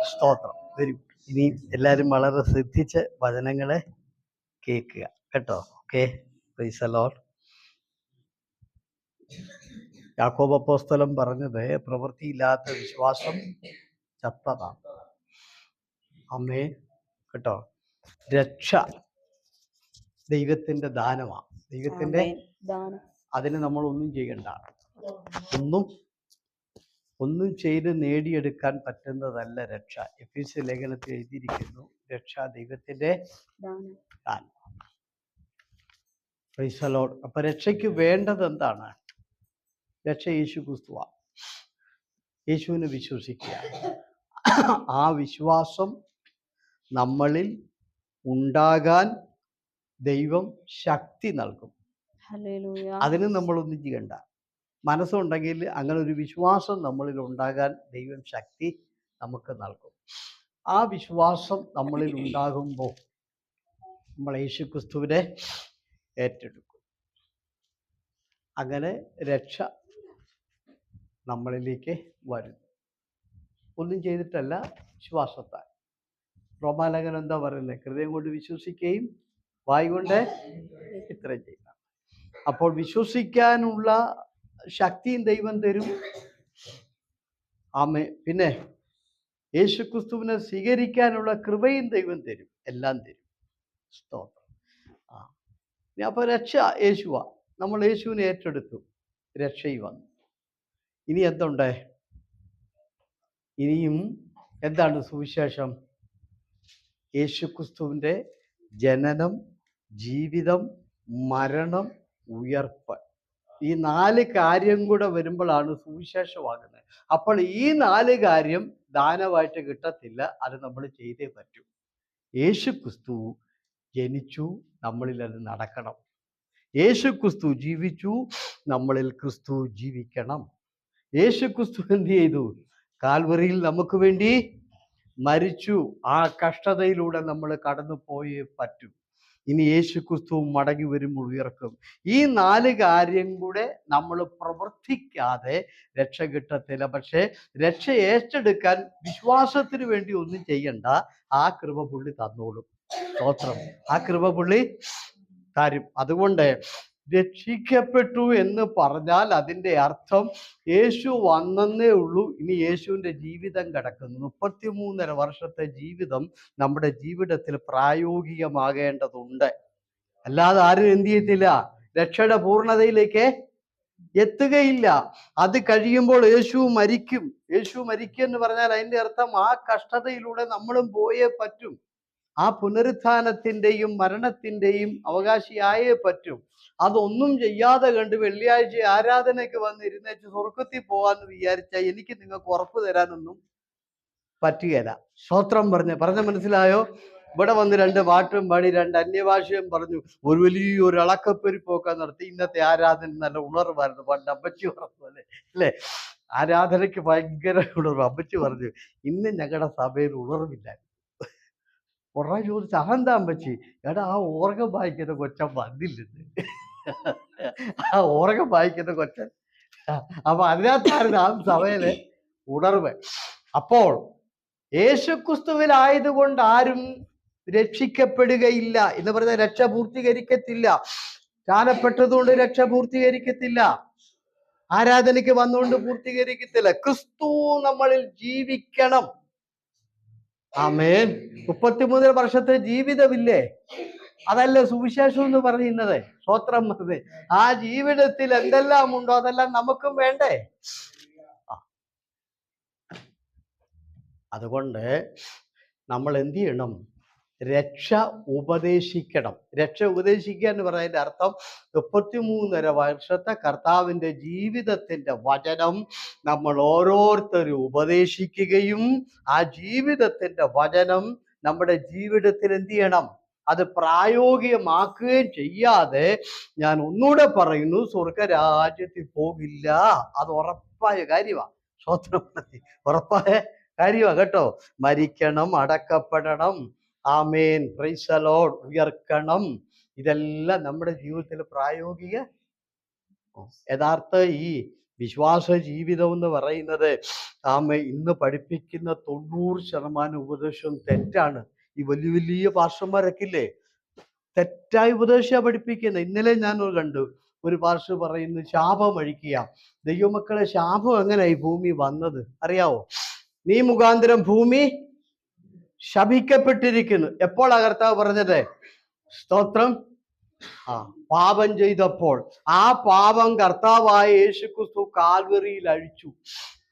സ്തോത്രം. Very good. ഇനി എല്ലാവരും വളരെ ശ്രദ്ധിച്ച് വചനങ്ങളെ കേൾക്കുക കേട്ടോ. Okay, price the Lord. യാക്കോബ് അപ്പോസ്തലൻ പറഞ്ഞത് പ്രവൃത്തിയില്ലാത്ത വിശ്വാസം ചത്തതാണ്. അമ്മേ കേട്ടോ. രക്ഷ ദൈവത്തിന്റെ ദാനമാണ്, ദൈവത്തിന്റെ. അതിന് നമ്മൾ ഒന്നും ചെയ്യണ്ട, ഒന്നും ചെയ്ത് നേടിയെടുക്കാൻ പറ്റുന്നതല്ല രക്ഷ. എഫീസ്യ ലേഖനത്തിൽ എഴുതിയിരിക്കുന്നു, രക്ഷ ദൈവത്തിന്റെ ദാനം. Price the Lord. അപ്പൊ രക്ഷയ്ക്ക് വേണ്ടത് എന്താണ്? രക്ഷ യേശു ക്രിസ്തുവാണ്. യേശുവിനെ വിശ്വസിക്കുക. ആ വിശ്വാസം നമ്മളിൽ ഉണ്ടാകാൻ ദൈവം ശക്തി നൽകും. അതിന് നമ്മളൊന്നും ചെയ്യണ്ട. മനസ്സുണ്ടെങ്കിൽ അങ്ങനെ ഒരു വിശ്വാസം നമ്മളിൽ ഉണ്ടാകാൻ ദൈവം ശക്തി നമുക്ക് നൽകും. ആ വിശ്വാസം നമ്മളിൽ ഉണ്ടാകുമ്പോൾ നമ്മൾ യേശു ക്രിസ്തുവിനെ ഏറ്റെടുക്കും. അങ്ങനെ രക്ഷ നമ്മളിലേക്ക് വരും. ഒന്നും ചെയ്തിട്ടല്ല, വിശ്വാസത്താൽ. റോമാലേഖനം എന്താ പറയുന്നത്? ഹൃദയം കൊണ്ട് വിശ്വസിക്കുകയും വായ് കൊണ്ട് ഇത്രയും ചെയ്യുക. അപ്പോൾ വിശ്വസിക്കാനുള്ള ശക്തിയും ദൈവം തരും. ആമേ. പിന്നെ യേശു ക്രിസ്തുവിനെ സ്വീകരിക്കാനുള്ള കൃപയും ദൈവം തരും. എല്ലാം തരും. സ്തോത്രം. അപ്പൊ രക്ഷ യേശുവാ. നമ്മൾ യേശുവിനെ ഏറ്റെടുത്തു, രക്ഷയും വന്നു. ഇനി എന്തുണ്ട്? ഇനിയും എന്താണ് സുവിശേഷം? യേശു ക്രിസ്തുവിൻ്റെ ജനനം, ജീവിതം, മരണം, ഉയർപ്പ്. ഈ 4 കാര്യം കൂടെ വരുമ്പോഴാണ് സുവിശേഷമാകുന്നത്. അപ്പോൾ ഈ 4 കാര്യം ദാനമായിട്ട് കിട്ടത്തില്ല, അത് നമ്മൾ ചെയ്തേ പറ്റൂ. യേശു ക്രിസ്തു ജനിച്ചു, നമ്മളിൽ അത് നടക്കണം. യേശു ക്രിസ്തു ജീവിച്ചു, നമ്മളിൽ ക്രിസ്തു ജീവിക്കണം. യേശു ക്രിസ്തു എന്ത് ചെയ്തു? കാൽവറിയിൽ നമുക്ക് വേണ്ടി മരിച്ചു. ആ കഷ്ടതയിലൂടെ നമ്മൾ കടന്നു പോയേ പറ്റൂ. ഇനി യേശു ക്രിസ്തു മടങ്ങി വരുമ്പോൾ ഉയർക്കും. ഈ 4 കാര്യം കൂടെ നമ്മൾ പ്രവർത്തിക്കാതെ രക്ഷ കിട്ടത്തില്ല. പക്ഷെ രക്ഷ ഏറ്റെടുക്കാൻ വിശ്വാസത്തിന് വേണ്ടി ഒന്നും ചെയ്യണ്ട. ആ കൃപ പുള്ളി തന്നോളും. സ്തോത്രം. ആ കൃപ പുള്ളി തരും. അതുകൊണ്ട് രക്ഷിക്കപ്പെട്ടു എന്ന് പറഞ്ഞാൽ അതിൻ്റെ അർത്ഥം യേശു വന്നേ ഉള്ളൂ. ഇനി യേശുവിൻ്റെ ജീവിതം കിടക്കുന്നു. 33.5 വർഷത്തെ ജീവിതം നമ്മുടെ ജീവിതത്തിൽ പ്രായോഗികമാകേണ്ടതുണ്ട്. അല്ലാതെ ആരും എന്ത് ചെയ്യത്തില്ല, രക്ഷയുടെ പൂർണ്ണതയിലേക്ക് എത്തുകയില്ല. അത് കഴിയുമ്പോൾ യേശു മരിക്കും. യേശു മരിക്കും എന്ന് പറഞ്ഞാൽ അതിൻ്റെ അർത്ഥം ആ കഷ്ടതയിലൂടെ നമ്മളും പോയേ പറ്റും. ആ പുനരുത്ഥാനത്തിൻ്റെയും മരണത്തിൻ്റെയും അവകാശിയായേ പറ്റും. അതൊന്നും ചെയ്യാതെ കണ്ട് വെള്ളിയാഴ്ച ആരാധനയ്ക്ക് വന്നിരുന്നേച്ച് സ്വർഗത്തിൽ പോകാമെന്ന് വിചാരിച്ചാൽ എനിക്ക് നിങ്ങൾക്ക് ഉറപ്പ് തരാനൊന്നും പറ്റുകയില്ല. സ്തോത്രം പറഞ്ഞ മനസ്സിലായോ? ഇവിടെ വന്ന് 2 പാട്ടും പാടി 2 അന്യഭാഷയും പറഞ്ഞു, ഒരു വലിയൊരു അളക്കപ്പെരിപ്പൊക്കെ നടത്തി. ഇന്നത്തെ ആരാധന നല്ല ഉണർവായിരുന്നു. പണ്ട് അമ്മച്ചി പറഞ്ഞല്ലേ അല്ലേ? ആരാധനയ്ക്ക് ഭയങ്കര ഉണർവ്. അമ്മച്ചി പറഞ്ഞു, ഇന്ന് ഞങ്ങളുടെ സഭയിൽ ഉണർവില്ല. ഉടനെ ചോദിച്ചു, അതെന്താ അമ്മച്ചി? എടാ, ആ ഓർഗം വായിക്കുന്ന കൊച്ചൻ വന്നില്ലെന്ന്. ആ ഓർഗം വായിക്കുന്ന കൊച്ചൻ. അപ്പൊ അതിനകത്തായിരുന്നു ആ സഭയിലെ ഉണർവ്. അപ്പോൾ യേശുക്രിസ്തുവിലായതുകൊണ്ട് ആരും രക്ഷിക്കപ്പെടുകയില്ല എന്ന് പറഞ്ഞാൽ രക്ഷ പൂർത്തീകരിക്കത്തില്ല. സ്നാനപ്പെട്ടതുകൊണ്ട് രക്ഷ പൂർത്തീകരിക്കത്തില്ല. ആരാധനയ്ക്ക് വന്നുകൊണ്ട് പൂർത്തീകരിക്കത്തില്ല. ക്രിസ്തു നമ്മളിൽ ജീവിക്കണം. ആമേൻ. 33 വർഷത്തെ ജീവിതമില്ലേ? അതല്ലേ സുവിശേഷം എന്ന് പറയുന്നത്. സ്തോത്രം. ആ ജീവിതത്തിൽ എന്തെല്ലാം ഉണ്ടോ അതെല്ലാം നമുക്കും വേണ്ടേ? അതുകൊണ്ട് നമ്മൾ എന്ത് ചെയ്യണം? രക്ഷ ഉപദേശിക്കണം. രക്ഷ ഉപദേശിക്കുക എന്ന് പറയുന്നതിന്റെ അർത്ഥം 33.5 വർഷത്തെ കർത്താവിൻ്റെ ജീവിതത്തിന്റെ വചനം നമ്മൾ ഓരോരുത്തരും ഉപദേശിക്കുകയും ആ ജീവിതത്തിന്റെ വചനം നമ്മുടെ ജീവിതത്തിൽ എന്ത് ചെയ്യണം? അത് പ്രായോഗികമാക്കുകയും ചെയ്യാതെ, ഞാൻ ഒന്നുകൂടെ പറയുന്നു, സ്വർഗരാജ്യത്തിൽ പോകില്ല. അത് ഉറപ്പായ കാര്യമാണ്. സ്വന്തം ഉറപ്പായ കാര്യമാണ് കേട്ടോ. മരിക്കണം, അടക്കപ്പെടണം, ആമേൻ, പ്രൈസ് ദി ലോർഡ്, ഉയർക്കണം. ഇതെല്ലാം നമ്മുടെ ജീവിതത്തിൽ പ്രായോഗിക യഥാർത്ഥ ഈ വിശ്വാസ ജീവിതം എന്ന് പറയുന്നത് ഇന്ന് പഠിപ്പിക്കുന്ന 90% ഉപദേശവും തെറ്റാണ്. ഈ വലിയ വലിയ പാസ്റ്റർമാരൊക്കെ ഇല്ലേ, തെറ്റായ ഉപദേശമാണ് പഠിപ്പിക്കുന്നത്. ഇന്നലെ ഞാൻ കണ്ടു, ഒരു പാസ്റ്റർ പറയുന്നു ശാപം അഴിക്കുക. ദൈവമക്കളെ, ശാപം എങ്ങനെയായി ഭൂമി വന്നത് അറിയാവോ? നീ മുഖാന്തരം ഭൂമി ശപിക്കപ്പെട്ടിരിക്കുന്നു. എപ്പോഴാ കർത്താവ് പറഞ്ഞത്? സ്തോത്രം. പാപം ചെയ്തപ്പോൾ. ആ പാപം കർത്താവായ യേശുക്രിസ്തു കാൽവറിയിൽ അഴിച്ചു.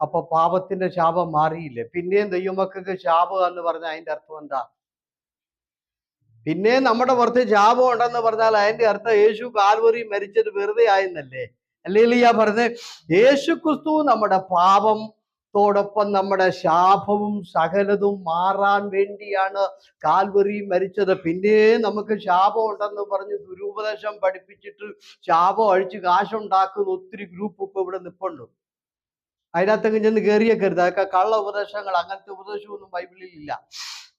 അപ്പൊ പാപത്തിന്റെ ശാപം മാറിയില്ലേ? പിന്നെയും ദൈവമക്കൾക്ക് ശാപം എന്ന് പറഞ്ഞാൽ അതിന്റെ അർത്ഥം എന്താ? പിന്നെ നമ്മുടെ പുറത്ത് ശാപം ഉണ്ടെന്ന് പറഞ്ഞാൽ അതിന്റെ അർത്ഥം യേശു കാൽവറി മരിച്ചത് വെറുതെ ആയെന്നല്ലേ? അല്ലെങ്കിൽ പറഞ്ഞ് യേശുക്രിസ്തു നമ്മുടെ പാപത്തോടൊപ്പം നമ്മുടെ ശാപവും സകലതും മാറാൻ വേണ്ടിയാണ് കാൽവറി മരിച്ചത്. പിന്നെ നമുക്ക് ശാപം ഉണ്ടെന്ന് പറഞ്ഞ് ദുരുപദേശം പഠിപ്പിച്ചിട്ട് ശാപം അഴിച്ച് കാശുണ്ടാക്കുന്ന ഒത്തിരി ഗ്രൂപ്പ് ഇപ്പൊ ഇവിടെ നിൽപ്പുണ്ട്. അതിനകത്തൊക്കെ ചെന്ന് കയറിയേക്കരുത്. അതൊക്കെ കള്ള ഉപദേശങ്ങൾ. അങ്ങനത്തെ ഉപദേശമൊന്നും ബൈബിളിൽ ഇല്ല.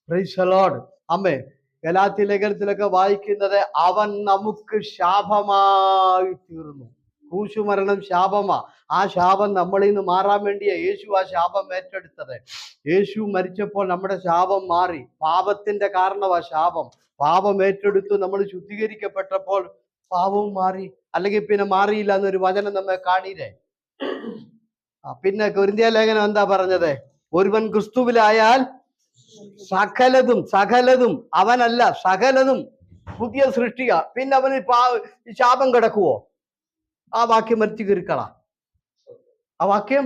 Praise the Lord. ആമേൻ. ഗലാത്യ ലേഖനത്തിലൊക്കെ വായിക്കുന്നത് അവൻ നമുക്ക് ശാപമായി തീർന്നു. ക്രൂശുമരണം ശാപമാ. ആ ശാപം നമ്മളിൽ നിന്ന് മാറാൻ വേണ്ടിയാ യേശു ആ ശാപം ഏറ്റെടുത്തത്. യേശു മരിച്ചപ്പോൾ നമ്മുടെ ശാപം മാറി. പാപത്തിന്റെ കാരണമാ ശാപം. പാപം ഏറ്റെടുത്തു നമ്മൾ ശുദ്ധീകരിക്കപ്പെട്ടപ്പോൾ പാപവും മാറി. അല്ലെങ്കിൽ പിന്നെ മാറിയില്ല എന്നൊരു വചനം നമ്മെ കാണീരേ. പിന്നെ കൊരിന്ത്യ ലേഖനം എന്താ പറഞ്ഞത്? ഒരുവൻ ക്രിസ്തുവിലായാൽ സകലതും അവനല്ല, സകലതും പുതിയ സൃഷ്ടിയാ. പിന്നെ അവന് ശാപം കിടക്കുവോ? ആ വാക്യം മരിച്ചു കീറിക്കളാ. ആ വാക്യം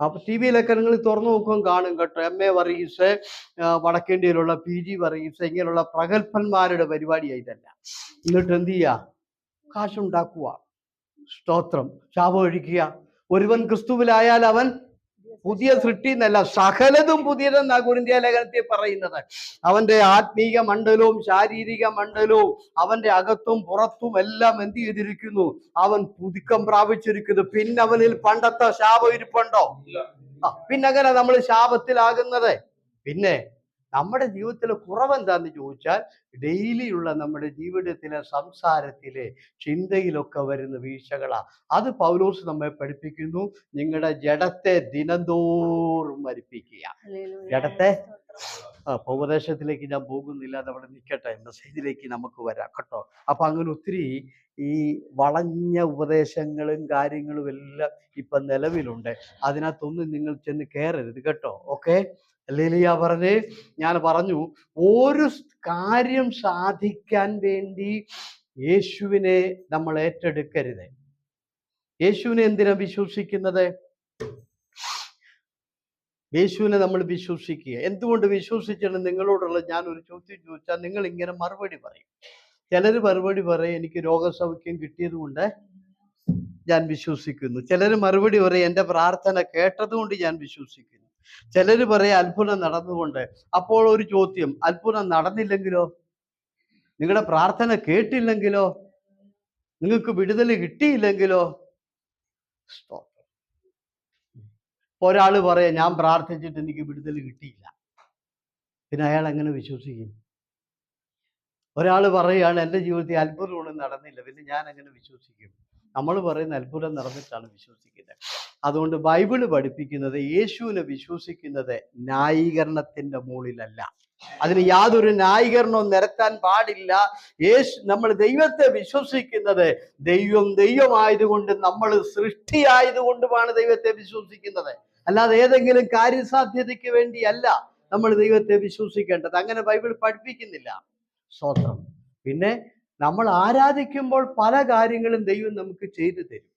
അപ്പൊ TV യിലൊക്കെ നിങ്ങൾ തുറന്നു നോക്കുമ്പോൾ കാണും കേട്ടോ. MA വർഗീസ്, വടക്കേണ്ടിയിലുള്ള PG വർഗീസ്, ഇങ്ങനെയുള്ള പ്രഗത്ഭന്മാരുടെ പരിപാടിയായിട്ടല്ല. എന്നിട്ട് എന്ത് ചെയ്യാ? കാശുണ്ടാക്കുക. സ്തോത്രം. ശാപം ഒഴിക്കുക. ഒരുവൻ ക്രിസ്തുവിലായാൽ അവൻ പുതിയ സൃഷ്ടി എന്നല്ല, സകലതും പുതിയതെന്നാ കൊരിന്ത്യ ലേഖനത്തിൽ പറയുന്നത്. അവന്റെ ആത്മീക മണ്ഡലവും ശാരീരിക മണ്ഡലവും അവന്റെ അകത്തും പുറത്തും എല്ലാം എന്ത് ചെയ്തിരിക്കുന്നു? അവൻ പുതുക്കം പ്രാപിച്ചിരിക്കുന്നു. പിന്നെ അവനിൽ പണ്ടത്തെ ശാപം ഇരിപ്പുണ്ടോ? പിന്നെ അങ്ങനെ നമ്മൾ ശാപത്തിലാകുന്നത്. പിന്നെ നമ്മുടെ ജീവിതത്തിലെ കുറവെന്താന്ന് ചോദിച്ചാൽ ഡെയിലിയുള്ള നമ്മുടെ ജീവിതത്തിലെ സംസാരത്തിലെ ചിന്തയിലൊക്കെ വരുന്ന വീഴ്ചകളാ. അത് പൗലോസ് നമ്മെ പഠിപ്പിക്കുന്നു. നിങ്ങളുടെ ജഡത്തെ ദിനംതോറും മരിപ്പിക്കുക. ജഡത്തെ ഉപദേശത്തിലേക്ക് ഞാൻ പോകുന്നില്ല, അതവിടെ നിൽക്കട്ടെ. മെസ്സേജിലേക്ക് നമുക്ക് വരാം കേട്ടോ. അപ്പൊ അങ്ങനെ ഒത്തിരി ഈ വളഞ്ഞ ഉപദേശങ്ങളും കാര്യങ്ങളും എല്ലാം ഇപ്പൊ നിലവിലുണ്ട്. അതിനകത്തൊന്നും നിങ്ങൾ ചെന്ന് കയറരുത് കേട്ടോ. ഓക്കെ. ഹല്ലേലൂയ പറഞ്ഞേ. ഞാൻ പറഞ്ഞു, ഒരു കാര്യം സാധിക്കാൻ വേണ്ടി യേശുവിനെ നമ്മൾ ഏറ്റെടുക്കരുത്. യേശുവിനെ എന്തിനാ വിശ്വസിക്കുന്നത്? യേശുവിനെ നമ്മൾ വിശ്വസിക്കുക. എന്തുകൊണ്ട് വിശ്വസിച്ചാണ്? നിങ്ങളോടുള്ള ഞാൻ ഒരു ചോദ്യം ചോദിച്ചാൽ നിങ്ങൾ ഇങ്ങനെ മറുപടി പറയും. ചിലർ മറുപടി പറയും, എനിക്ക് രോഗസൗഖ്യം കിട്ടിയത് കൊണ്ട് ഞാൻ വിശ്വസിക്കുന്നു. ചിലർ മറുപടി പറയും, എൻ്റെ പ്രാർത്ഥന കേട്ടതുകൊണ്ട് ഞാൻ വിശ്വസിക്കുന്നു. ചിലർ പറയും അത്ഭുതം നടന്നുകൊണ്ട്. അപ്പോൾ ഒരു ചോദ്യം, അത്ഭുതം നടന്നില്ലെങ്കിലോ? നിങ്ങളുടെ പ്രാർത്ഥന കേട്ടില്ലെങ്കിലോ? നിങ്ങൾക്ക് വിടുതൽ കിട്ടിയില്ലെങ്കിലോ? ഒരാൾ പറയാം, ഞാൻ പ്രാർത്ഥിച്ചിട്ട് എനിക്ക് വിടുതൽ കിട്ടിയില്ല. പിന്നെ അയാൾ എങ്ങനെ വിശ്വസിക്കും? ഒരാൾ പറയുകയാണ്, എൻ്റെ ജീവിതത്തിൽ അത്ഭുതമൊന്നും നടന്നില്ല, പിന്നെ ഞാൻ എങ്ങനെ വിശ്വസിക്കും? നമ്മൾ പറയുന്ന അത്ഭുതം നടന്നിട്ടാണ് വിശ്വസിക്കുന്നത്. അതുകൊണ്ട് ബൈബിള് പഠിപ്പിക്കുന്നത് യേശുവിനെ വിശ്വസിക്കുന്നത് ന്യായീകരണത്തിന്റെ മുകളിലല്ല. അതിന് യാതൊരു ന്യായീകരണവും നിരത്താൻ പാടില്ല. നമ്മൾ ദൈവത്തെ വിശ്വസിക്കുന്നത് ദൈവമായതുകൊണ്ട്, നമ്മൾ സൃഷ്ടിയായതുകൊണ്ടുമാണ് ദൈവത്തെ വിശ്വസിക്കുന്നത്. അല്ലാതെ ഏതെങ്കിലും കാര്യസാധ്യതയ്ക്ക് വേണ്ടിയല്ല നമ്മൾ ദൈവത്തെ വിശ്വസിക്കേണ്ടത്. അങ്ങനെ ബൈബിൾ പഠിപ്പിക്കുന്നില്ല. സ്തോത്രം. പിന്നെ നമ്മൾ ആരാധിക്കുമ്പോൾ പല കാര്യങ്ങളും ദൈവം നമുക്ക് ചെയ്തു തരും.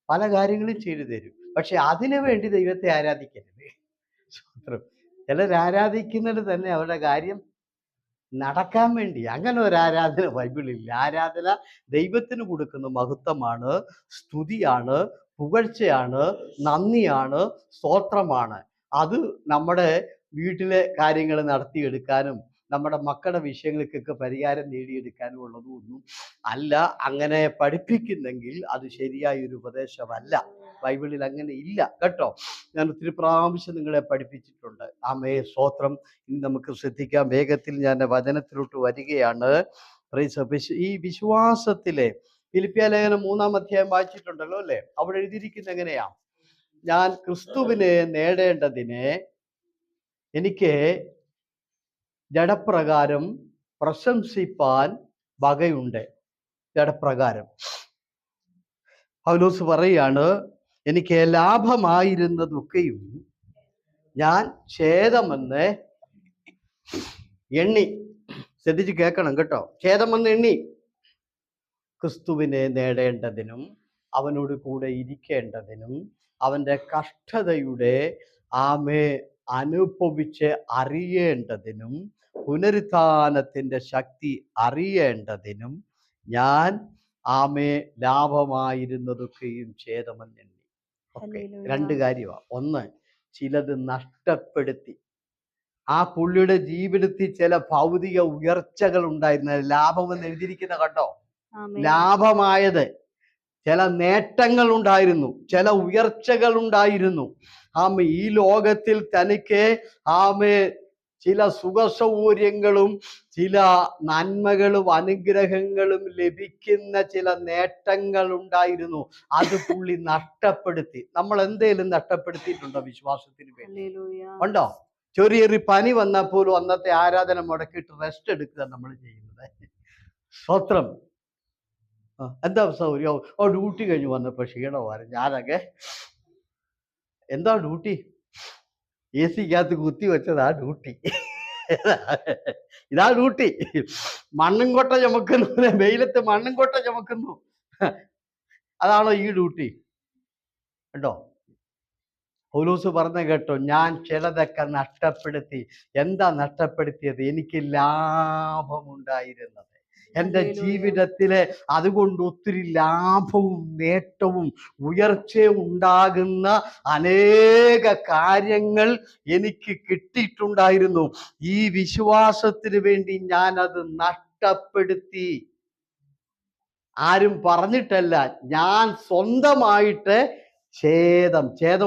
പല കാര്യങ്ങളും ചെയ്തു തരും. പക്ഷെ അതിനു വേണ്ടി ദൈവത്തെ ആരാധിക്കരുത്. സ്തോത്രം. ചിലർ ആരാധിക്കുന്നത് തന്നെ അവരുടെ കാര്യം നടക്കാൻ വേണ്ടി. അങ്ങനെ ഒരു ആരാധന ബൈബിളില്ല. ആരാധന ദൈവത്തിന് കൊടുക്കുന്ന മഹത്വമാണ്, സ്തുതിയാണ്, പുകഴ്ചയാണ്, നന്ദിയാണ്, സ്തോത്രമാണ്. അത് നമ്മുടെ വീട്ടിലെ കാര്യങ്ങൾ നടത്തിയെടുക്കാനും നമ്മുടെ മക്കളുടെ വിഷയങ്ങൾക്കൊക്കെ പരിഹാരം നേടിയെടുക്കാനും ഉള്ളതൊന്നും അല്ല. അങ്ങനെ പഠിപ്പിക്കുന്നെങ്കിൽ അത് ശരിയായൊരു ഉപദേശമല്ല. ബൈബിളിൽ അങ്ങനെ ഇല്ല കേട്ടോ. ഞാൻ ഒത്തിരി പ്രാവശ്യം നിങ്ങളെ പഠിപ്പിച്ചിട്ടുണ്ട്. ആമേ സ്തോത്രം. ഇനി നമുക്ക് ശ്രദ്ധിക്കാം. വേഗത്തിൽ ഞാൻ വചനത്തിലോട്ട് വരികയാണ്. ഈ വിശ്വാസത്തിലെ ഫിലിപ്പിയ ലേഖനം 3-ാം അധ്യായം വായിച്ചിട്ടുണ്ടല്ലോ അല്ലേ? അവിടെ എഴുതിയിരിക്കുന്നത് എങ്ങനെയാ? ഞാൻ ക്രിസ്തുവിനെ നേടേണ്ടതിന് എനിക്ക് ജഡപ്രകാരം പ്രശംസിപ്പാൻ വകയുണ്ട്. ജഡപ്രകാരം പൗലോസ് പറയാണ്, എനിക്ക് ലാഭമായിരുന്നതൊക്കെയും ഞാൻ ഛേദമെന്ന് എണ്ണി. ശ്രദ്ധിച്ച് കേൾക്കണം കേട്ടോ. ഛേദമെന്ന് എണ്ണി, ക്രിസ്തുവിനെ നേടേണ്ടതിനും അവനോട് കൂടെ ഇരിക്കേണ്ടതിനും അവൻ്റെ കഷ്ടതയുടെ അനുഭവിച്ച് അറിയേണ്ടതിനും പുനരുത്ഥാനത്തിൻ്റെ ശക്തി അറിയേണ്ടതിനും ഞാൻ ലാഭമായിരുന്നതൊക്കെയും ഛേദമെന്നെണ്ണി. ഓക്കെ, രണ്ട് കാര്യമാണ്. ഒന്ന്, ചിലത് നഷ്ടപ്പെടുത്തി. ആ പുള്ളിയുടെ ജീവിതത്തിൽ ചില ഭൗതിക ഉയർച്ചകൾ ഉണ്ടായിരുന്നു. ലാഭമെന്ന് എഴുതിയിരിക്കുന്ന കണ്ടോ? ലാഭമായത് ചില നേട്ടങ്ങൾ ഉണ്ടായിരുന്നു, ചില ഉയർച്ചകൾ ഉണ്ടായിരുന്നു. ഈ ലോകത്തിൽ തനിക്ക് ചില സുഖസൗകര്യങ്ങളും ചില നന്മകളും അനുഗ്രഹങ്ങളും ലഭിക്കുന്ന ചില നേട്ടങ്ങൾ ഉണ്ടായിരുന്നു. അത് പുള്ളി നഷ്ടപ്പെടുത്തി. നമ്മൾ എന്തേലും നഷ്ടപ്പെടുത്തിയിട്ടുണ്ടോ വിശ്വാസത്തിന് വേണ്ടി? ഉണ്ടോ? ചെറിയൊരു പനി വന്നാൽ പോലും അന്നത്തെ ആരാധന മുടക്കിയിട്ട് റെസ്റ്റ് എടുക്കുക നമ്മൾ ചെയ്യുന്നത്. സ്തോത്രം. എന്താ സൗകര്യം? ഡ്യൂട്ടി കഴിഞ്ഞ് വന്നപ്പോൾ ക്ഷീണമായിരുന്നു. ഞാനൊക്കെ എന്താ ഡ്യൂട്ടി? AC-ക്കകത്ത് കുത്തി വെച്ചതാ ഡ്യൂട്ടി. ഇതാ ഡ്യൂട്ടി. മണ്ണും കൊട്ട ചുമക്കുന്നു, വെയിലത്ത് മണ്ണും കൊട്ട ചുമക്കുന്നു. അതാണോ ഈ ഡ്യൂട്ടി? കേട്ടോ, പൗലോസ് പറഞ്ഞ കേട്ടോ, ഞാൻ ചിലതൊക്കെ നഷ്ടപ്പെടുത്തി. എന്താ നഷ്ടപ്പെടുത്തിയത്? എനിക്ക് ലാഭമുണ്ടായിരുന്നത് എൻ്റെ ജീവിതത്തിലെ, അതുകൊണ്ട് ഒത്തിരി ലാഭവും നേട്ടവും ഉയർച്ചയും ഉണ്ടാകുന്ന അനേക കാര്യങ്ങൾ എനിക്ക് കിട്ടിയിട്ടുണ്ടായിരുന്നു. ഈ വിശ്വാസത്തിന് വേണ്ടി ഞാൻ അത് നഷ്ടപ്പെടുത്തി. ആരും പറഞ്ഞിട്ടല്ല, ഞാൻ സ്വന്തമായിട്ട് ഛേദം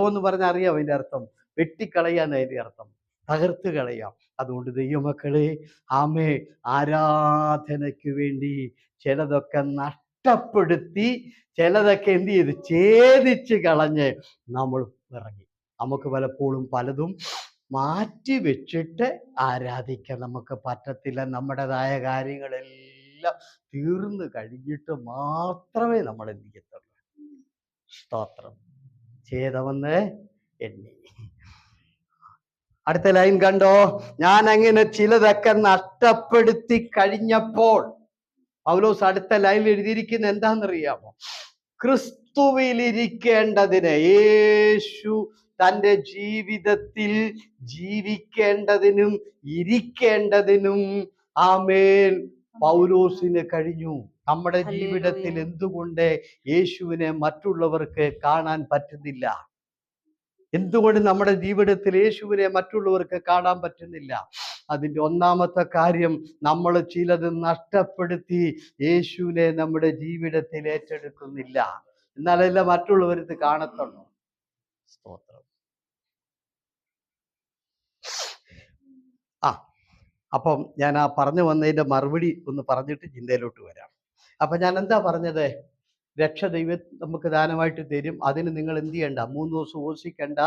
എന്ന് പറഞ്ഞാൽ അറിയാം അതിൻ്റെ അർത്ഥം, വെട്ടിക്കളയാന്ന് അതിൻ്റെ അർത്ഥം, തകർത്ത് കളയാം. അതുകൊണ്ട് ദൈവമക്കളെ, ആരാധനയ്ക്ക് വേണ്ടി ചിലതൊക്കെ നഷ്ടപ്പെടുത്തി, ചിലതൊക്കെ എന്ത് ചെയ്ത് ഛേദിച്ച് കളഞ്ഞ് നമ്മൾ ഇറങ്ങി. നമുക്ക് പലപ്പോഴും പലതും മാറ്റി വെച്ചിട്ട് ആരാധിക്കാൻ നമുക്ക് പറ്റത്തില്ല. നമ്മുടേതായ കാര്യങ്ങളെല്ലാം തീർന്നു കഴിഞ്ഞിട്ട് മാത്രമേ നമ്മൾ എന്ത് ചെയ്യത്തുള്ളൂ. സ്തോത്രം. ഛേദമെന്ന് എണ്ണി. അടുത്ത ലൈൻ കണ്ടോ? ഞാൻ അങ്ങനെ ചിലതൊക്കെ നഷ്ടപ്പെടുത്തി കഴിഞ്ഞപ്പോൾ, പൗലോസ് അടുത്ത ലൈനിൽ എഴുതിയിരിക്കുന്ന എന്താണെന്നറിയാമോ? ക്രിസ്തുവിലിരിക്കേണ്ടതിന്, യേശു തൻ്റെ ജീവിതത്തിൽ ജീവിക്കേണ്ടതിനും ഇരിക്കേണ്ടതിനും പൗലോസിന് കഴിഞ്ഞു. നമ്മുടെ ജീവിതത്തിൽ എന്തുകൊണ്ട് യേശുവിനെ മറ്റുള്ളവർക്ക് കാണാൻ പറ്റുന്നില്ല? എന്തുകൊണ്ട് നമ്മുടെ ജീവിതത്തിൽ യേശുവിനെ മറ്റുള്ളവർക്ക് കാണാൻ പറ്റുന്നില്ല? അതിൻ്റെ ഒന്നാമത്തെ കാര്യം, നമ്മൾ ചിലത് നഷ്ടപ്പെടുത്തി യേശുവിനെ നമ്മുടെ ജീവിതത്തിൽ ഏറ്റെടുക്കുന്നില്ല. എന്നാലല്ല മറ്റുള്ളവർക്ക് കാണത്തുള്ളൂ. സ്തോത്രം. അപ്പം ഞാൻ ആ പറഞ്ഞു വന്നതിൻ്റെ മറുപടി ഒന്ന് പറഞ്ഞിട്ട് ചിന്തയിലോട്ട് വരാം. അപ്പം ഞാൻ എന്താ പറഞ്ഞത്? രക്ഷ ദൈവം നമുക്ക് ദാനമായിട്ട് തരും. അതിന് നിങ്ങൾ എന്ത് ചെയ്യണ്ട? 3 ദിവസം ഉപവസിക്കണ്ട,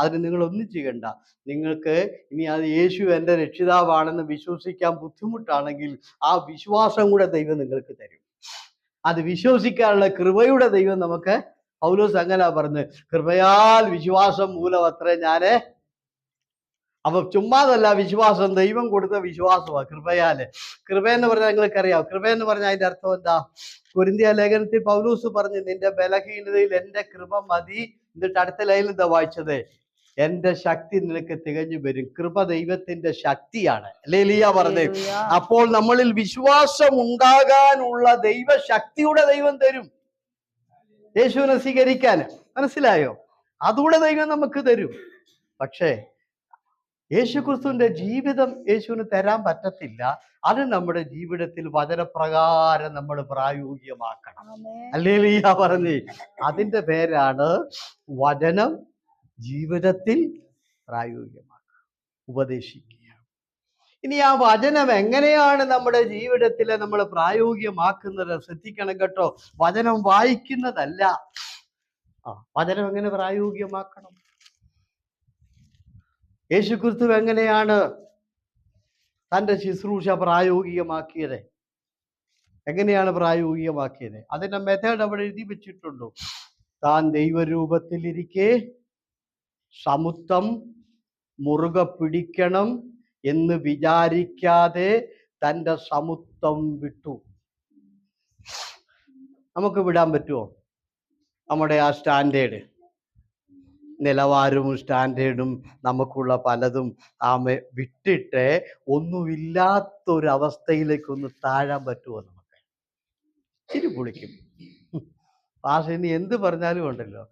അതിന് നിങ്ങൾ ഒന്നും ചെയ്യണ്ട. നിങ്ങൾക്ക് ഇനി അത് യേശു എൻ്റെ രക്ഷിതാവാണെന്ന് വിശ്വസിക്കാൻ ബുദ്ധിമുട്ടാണെങ്കിൽ ആ വിശ്വാസം കൂടെ ദൈവം നിങ്ങൾക്ക് തരും. അത് വിശ്വസിക്കാനുള്ള കൃപയുടെ ദൈവം നമുക്ക്, പൗലോസ് അങ്ങനെ പറഞ്ഞു, കൃപയാൽ വിശ്വാസം മൂലം അത്രേ ഞാന്. അപ്പൊ ചുമ്മാതല്ല വിശ്വാസം, ദൈവം കൊടുത്ത വിശ്വാസമാണ് കൃപയാല്. കൃപയെന്ന് പറഞ്ഞാൽ നിങ്ങൾക്കറിയാം, കൃപയെന്ന് പറഞ്ഞാൽ അതിന്റെ അർത്ഥം എന്താ? കൊരിന്ത്യ ലേഖനത്തിൽ പൗലോസ് പറഞ്ഞു, നിന്റെ ബലഹീനതയിൽ എൻ്റെ കൃപ മതി. എന്നിട്ട് അടുത്ത ലൈനിൽ എന്താ വായിച്ചത്? എൻ്റെ ശക്തി നിനക്ക് തികഞ്ഞു വരും. കൃപ ദൈവത്തിന്റെ ശക്തിയാണ്. ഹല്ലേലൂയ പറഞ്ഞേ. അപ്പോൾ നമ്മളിൽ വിശ്വാസം ഉണ്ടാകാനുള്ള ദൈവശക്തിയുടെ ദൈവം തരും യേശുവിനെ സ്വീകരിക്കാൻ. മനസ്സിലായോ? അതുകൂടെ ദൈവം നമുക്ക് തരും. പക്ഷേ യേശുക്രിസ്തുവിന്റെ ജീവിതം യേശുവിന് തരാൻ പറ്റത്തില്ല. അത് നമ്മുടെ ജീവിതത്തിൽ വചനപ്രകാരം നമ്മൾ പ്രായോഗികമാക്കണം. ഹല്ലേലൂയ പറഞ്ഞേ. അതിന്റെ പേരാണ് വചനം ജീവിതത്തിൽ പ്രായോഗികമാക്കുക, ഉപദേശിക്കുക. ഇനി ആ വചനം എങ്ങനെയാണ് നമ്മുടെ ജീവിതത്തിൽ നമ്മൾ പ്രായോഗികമാക്കുന്നത്? ശ്രദ്ധിക്കണം കേട്ടോ. വചനം വായിക്കുന്നതല്ല, വചനം എങ്ങനെ പ്രായോഗികമാക്കണം? യേശുക്രിസ്തു എങ്ങനെയാണ് തൻ്റെ ശുശ്രൂഷ പ്രായോഗികമാക്കിയത്? എങ്ങനെയാണ് പ്രായോഗികമാക്കിയത്? അതിന്റെ മെത്തേഡ് അവിടെ എഴുതി വെച്ചിട്ടുണ്ടോ? താൻ ദൈവരൂപത്തിലിരിക്കെ സമത്വം മുറുകെ പിടിക്കണം എന്ന് വിചാരിക്കാതെ തൻ്റെ സമത്വം വിട്ടു. നമുക്ക് വിടാൻ പറ്റുമോ? നമ്മുടെ ആ സ്റ്റാൻഡേർഡ് നിലവാരവും സ്റ്റാൻഡേർഡും നമുക്കുള്ള പലതും വിട്ടിട്ട് ഒന്നുമില്ലാത്തൊരവസ്ഥയിലേക്കൊന്ന് താഴാൻ പറ്റുമോ? നമുക്ക് ഇച്ചിരി പൊളിക്കും. ഭാഷ ഇനി എന്ത് പറഞ്ഞാലും ഉണ്ടല്ലോ,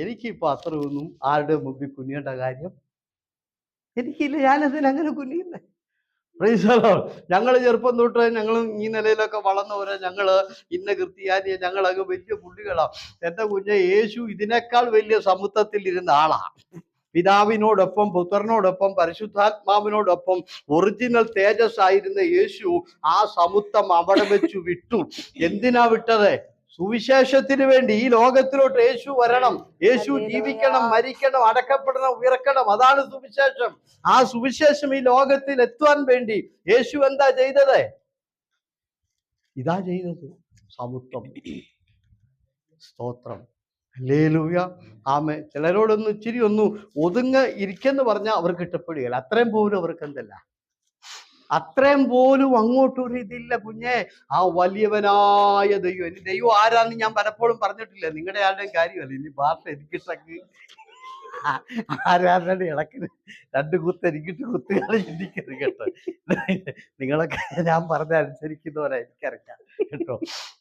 എനിക്കിപ്പോൾ അത്രയൊന്നും ആരുടെ മുമ്പിൽ കുനിയേണ്ട കാര്യം എനിക്കില്ല. ഞാനെന്തിനങ്ങനെ കുനിയുന്നേ? ഞങ്ങൾ ചെറുപ്പം തൊട്ട് ഞങ്ങളും ഈ നിലയിലൊക്കെ വളർന്നവരെ, ഞങ്ങള് ഇന്ന ക്രിസ്ത്യാനിയെ, ഞങ്ങളങ്ങ് വലിയ പുള്ളികളാ. എന്റെ കുഞ്ഞെ, യേശു ഇതിനേക്കാൾ വലിയ സമുദ്രത്തിൽ ഇരുന്ന ആളാ. പിതാവിനോടൊപ്പം പുത്രനോടൊപ്പം പരിശുദ്ധാത്മാവിനോടൊപ്പം ഒറിജിനൽ തേജസ് ആയിരുന്ന യേശു ആ സമുദ്രം അവിടെ വെച്ച് വിട്ടു. എന്തിനാ വിട്ടത്? സുവിശേഷത്തിന് വേണ്ടി. ഈ ലോകത്തിലോട്ട് യേശു വരണം, യേശു ജീവിക്കണം, മരിക്കണം, അടക്കപ്പെടണം, ഉയർക്കണം. അതാണ് സുവിശേഷം. ആ സുവിശേഷം ഈ ലോകത്തിൽ എത്തുവാൻ വേണ്ടി യേശു എന്താ ചെയ്തത്? ഇതാ ചെയ്തത്, സമുദ്രം. സ്തോത്രം, ഹല്ലേലൂയ, ആമേൻ. ചിലരോടൊന്ന് ഇച്ചിരി ഒന്ന് ഒതുങ്ങ ഇരിക്കെന്ന് പറഞ്ഞാൽ അവർക്ക് ഇഷ്ടപ്പെടുകയില്ല. അത്രയും പോലും അവർക്ക് എന്തല്ല, അത്രയും പോലും അങ്ങോട്ടൊരു ഇതില്ല കുഞ്ഞെ. ആ വലിയവനായ ദൈവം, ഇനി ദൈവം ആരാന്ന് ഞാൻ പലപ്പോഴും പറഞ്ഞിട്ടില്ല. നിങ്ങളുടെ ആരുടെയും കാര്യമല്ല. ഇനി ഭാഷ എനിക്കിട്ടക്ക് ആരാരുടെ ഇളക്കിന് രണ്ട് കുത്ത് എനിക്കിട്ട് കുത്തുകളെ ചിന്തിക്കരുത് കേട്ടോ. നിങ്ങളൊക്കെ ഞാൻ പറഞ്ഞ അനുസരിക്കുന്നവരെ എനിക്കറിയാം കേട്ടോ.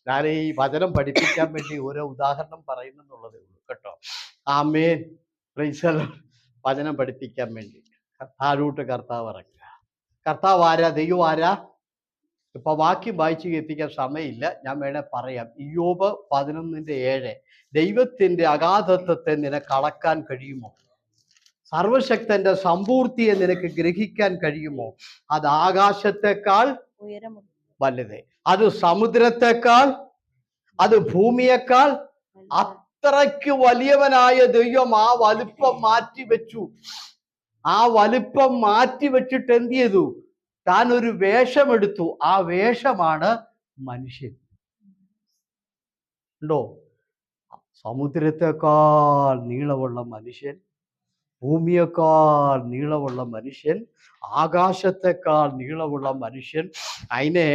ഞാൻ ഈ വചനം പഠിപ്പിക്കാൻ വേണ്ടി ഓരോ ഉദാഹരണം പറയുന്നെന്നുള്ളതേ ഉള്ളൂ കേട്ടോ. ആമേൻ, പ്രൈസ് ദി ലോർഡ്. വചനം പഠിപ്പിക്കാൻ വേണ്ടി താഴോട്ട് കർത്താവ് ഇറക്കുക. കർത്താവ് ആരാ? ദൈവം ആരാ? ഇപ്പൊ വാക്യം വായിച്ചു കേൾപ്പിക്കാൻ സമയമില്ല, ഞാൻ വേണേ പറയാം. ഇയ്യോബ് 11:7. ദൈവത്തിന്റെ അഗാധത്വത്തെ നിനക്ക് അളക്കാൻ കഴിയുമോ? സർവശക്തന്റെ സമ്പൂർത്തിയെ നിനക്ക് ഗ്രഹിക്കാൻ കഴിയുമോ? അത് ആകാശത്തെക്കാൾ വലുത്, അത് സമുദ്രത്തെക്കാൾ, അത് ഭൂമിയേക്കാൾ. അത്രയ്ക്ക് വലിയവനായ ദൈവം ആ വലുപ്പം മാറ്റി വെച്ചു. ആ വലുപ്പം മാറ്റി വെച്ചിട്ട് എന്ത് ചെയ്തു? താൻ ഒരു വേഷമെടുത്തു. ആ വേഷമാണ് മനുഷ്യൻ. ഉണ്ടോ? സമുദ്രത്തെക്കാൾ നീളമുള്ള മനുഷ്യൻ, ഭൂമിയേക്കാൾ നീളമുള്ള മനുഷ്യൻ, ആകാശത്തെക്കാൾ നീളമുള്ള മനുഷ്യൻ. അതിനെ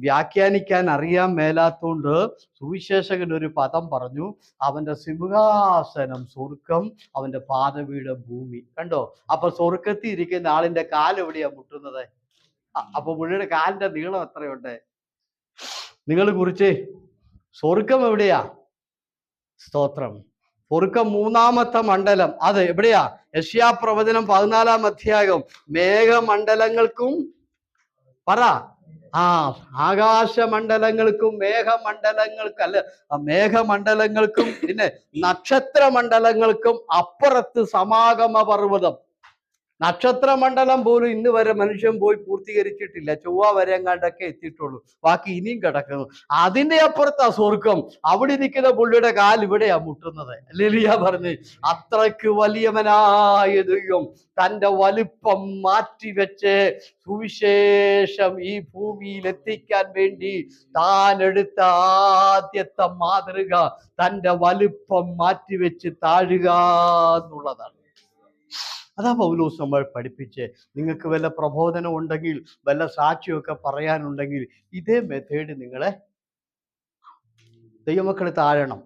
വ്യാഖ്യാനിക്കാൻ അറിയാൻ മേലാത്തോണ്ട് സുവിശേഷകൻ ഒരു പദം പറഞ്ഞു. അവന്റെ സിംഹാസനം സ്വർഗം, അവന്റെ പാദപീഠം ഭൂമി. കണ്ടോ? അപ്പൊ സ്വർഗത്തിൽ ഇരിക്കുന്ന ആളിന്റെ കാലെവിടെയാ മുട്ടുന്നത്? അപ്പൊ പുള്ളിയുടെ കാലിന്റെ നീളം എത്രയുണ്ട്? നിങ്ങൾ കുറിച്ച് സ്വർഗം എവിടെയാ? സ്തോത്രം. സ്വർഗം മൂന്നാമത്തെ മണ്ഡലം അത് എവിടെയാ? യെശയ്യാപ്രവചനം 14-ാം അധ്യായം. മേഘമണ്ഡലങ്ങൾക്കും പറ, ആകാശമണ്ഡലങ്ങൾക്കും മേഘമണ്ഡലങ്ങൾക്കും പിന്നെ നക്ഷത്രമണ്ഡലങ്ങൾക്കും അപ്പുറത്ത് സമാഗമ പർവ്വതം. നക്ഷത്രമണ്ഡലം പോലും ഇന്ന് വരെ മനുഷ്യൻ പോയി പൂർത്തീകരിച്ചിട്ടില്ല. ചൊവ്വ വരെ എങ്ങാണ്ടൊക്കെ എത്തിയിട്ടുള്ളൂ, ബാക്കി ഇനിയും കിടക്കുന്നു. അതിന്റെ അപ്പുറത്താ സ്വർഗം. അവിടെ ഇരിക്കുന്ന പുള്ളിയുടെ കാൽ ഇവിടെയാ മുട്ടുന്നത്. ഹല്ലേലൂയ പറഞ്ഞ്. അത്രയ്ക്ക് വലിയവനായ ദൈവം തന്റെ വലിപ്പം മാറ്റിവെച്ച് സുവിശേഷം ഈ ഭൂമിയിൽ എത്തിക്കാൻ വേണ്ടി താൻ എടുത്ത ആദ്യത്തെ മാതൃക തന്റെ വലിപ്പം മാറ്റിവെച്ച് താഴുക എന്നുള്ളതാണ്. അതാ പൗലോസ് നമ്മൾ പഠിപ്പിച്ച്. നിങ്ങൾക്ക് വല്ല പ്രബോധനം ഉണ്ടെങ്കിൽ, വല്ല സാക്ഷിയൊക്കെ പറയാനുണ്ടെങ്കിൽ ഇതേ മെത്തേഡ് നിങ്ങളെ ദൈവമക്കൾ താഴണം.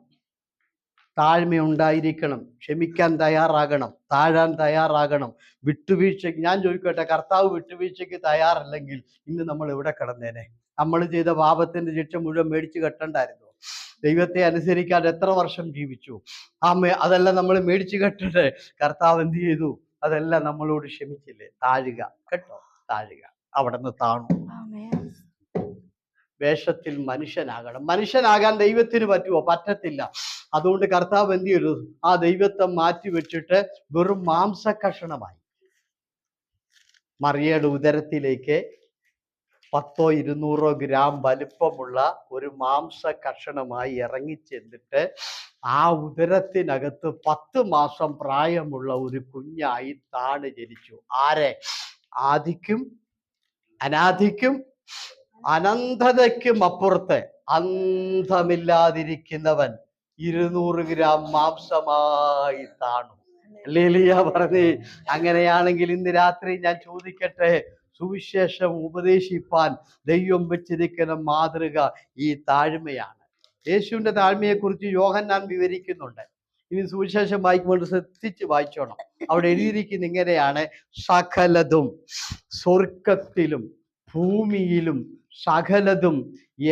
താഴ്മയുണ്ടായിരിക്കണം, ക്ഷമിക്കാൻ തയ്യാറാകണം, താഴാൻ തയ്യാറാകണം, വിട്ടുവീഴ്ചയ്ക്ക്. ഞാൻ ചോദിക്കട്ടെ, കർത്താവ് വിട്ടുവീഴ്ചയ്ക്ക് തയ്യാറല്ലെങ്കിൽ ഇന്ന് നമ്മൾ എവിടെ കിടന്നേനെ? നമ്മൾ ചെയ്ത പാപത്തിന്റെ ശിക്ഷ മുഴുവൻ മേടിച്ച് കെട്ടണ്ടായിരുന്നു. ദൈവത്തെ അനുസരിക്കാതെ എത്ര വർഷം ജീവിച്ചു? അതെല്ലാം നമ്മൾ മേടിച്ച് കെട്ടിട്ട് കർത്താവ് എന്ത് ചെയ്തു? അതെല്ലാം നമ്മളോട് ക്ഷമിച്ചില്ലേ? താഴുക കേട്ടോ, താഴുക. അവിടെ നിന്ന് താണു. വേഷത്തിൽ മനുഷ്യനാകണം. മനുഷ്യനാകാൻ ദൈവത്തിന് പറ്റുമോ? പറ്റത്തില്ല. അതുകൊണ്ട് കർത്താവ് എന്ത് ചെയ്തു? ആ ദൈവത്തെ മാറ്റി വെച്ചിട്ട് വെറും മാംസകഷണമായി. മറിയയുടെ ഉദരത്തിലേക്ക് 100-200 ഗ്രാം വലിപ്പമുള്ള ഒരു മാംസ കഷണമായി ഇറങ്ങിച്ചെന്നിട്ട് ആ ഉദരത്തിനകത്ത് 10 മാസം പ്രായമുള്ള ഒരു കുഞ്ഞായി താണ് ജനിച്ചു. ആരെ? ആദിക്കും അനാദിക്കും അനന്തതയ്ക്കും അപ്പുറത്ത് അന്തമില്ലാതിരിക്കുന്നവൻ 200 ഗ്രാം മാംസമായി താണു. ഹല്ലേലൂയ പറഞ്ഞേ. അങ്ങനെയാണെങ്കിൽ ഇന്ന് രാത്രി ഞാൻ ചോദിക്കട്ടെ, സുവിശേഷം ഉപദേശിപ്പാൻ ദൈവം വെച്ചിരിക്കുന്ന മാതൃക ഈ താഴ്മയാണ്. യേശുവിന്റെ താഴ്മയെക്കുറിച്ച് യോഹന്നാൻ വിവരിക്കുന്നുണ്ട്. ഇനി സുവിശേഷം വായിക്കുമ്പോൾ ശ്രദ്ധിച്ച് വായിച്ചോണം. അവിടെ എഴുതിയിരിക്കുന്ന ഇങ്ങനെയാണ്: സകലതും സ്വർഗത്തിലും ഭൂമിയിലും സകലതും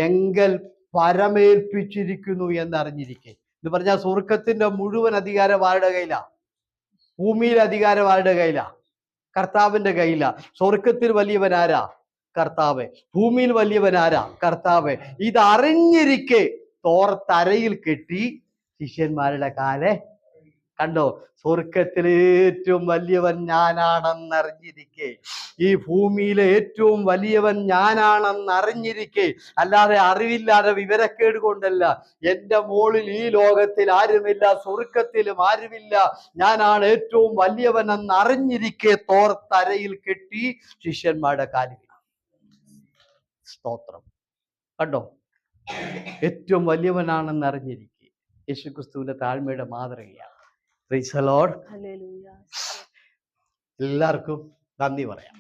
എങ്കൽ പരമേൽപ്പിച്ചിരിക്കുന്നു എന്നറിഞ്ഞിരിക്കെ. എന്ന് പറഞ്ഞാൽ സ്വർഗത്തിന്റെ മുഴുവൻ അധികാരം ആരുടെ കയ്യിലാ? ഭൂമിയിലെ അധികാരം ആരുടെ കയ്യിലാ? കർത്താവിന്റെ കയ്യിലാ. സ്വർഗത്തിൽ വലിയവൻ ആരാ? കർത്താവ്. ഭൂമിയിൽ വലിയവൻ ആരാ? കർത്താവ്. ഇതറിഞ്ഞിരിക്കെ തോർത്തരയിൽ കെട്ടി ശിഷ്യന്മാരുടെ കാലെ കണ്ടോ? സ്വർഗത്തിലെ ഏറ്റവും വലിയവൻ ഞാനാണെന്നറിഞ്ഞിരിക്കെ, ഈ ഭൂമിയിലെ ഏറ്റവും വലിയവൻ ഞാനാണെന്നറിഞ്ഞിരിക്കെ, അല്ലാതെ അറിവില്ലാതെ വിവരക്കേട് കൊണ്ടല്ല. എൻ്റെ മോളിൽ ഈ ലോകത്തിൽ ആരുമില്ല, സ്വർഗത്തിലും ആരുമില്ല, ഞാനാണ് ഏറ്റവും വലിയവൻ എന്നറിഞ്ഞിരിക്കെ തോർത്തരയിൽ കെട്ടി ശിഷ്യന്മാരുടെ കാലിൽ. സ്തോത്രം. കണ്ടോ? ഏറ്റവും വലിയവനാണെന്ന് അറിഞ്ഞിരിക്കെ യേശുക്രിസ്തുവിന്റെ താഴ്മയുടെ മാതൃകയാണ്. Price the Lord. എല്ലാവർക്കും നന്ദി പറയാം.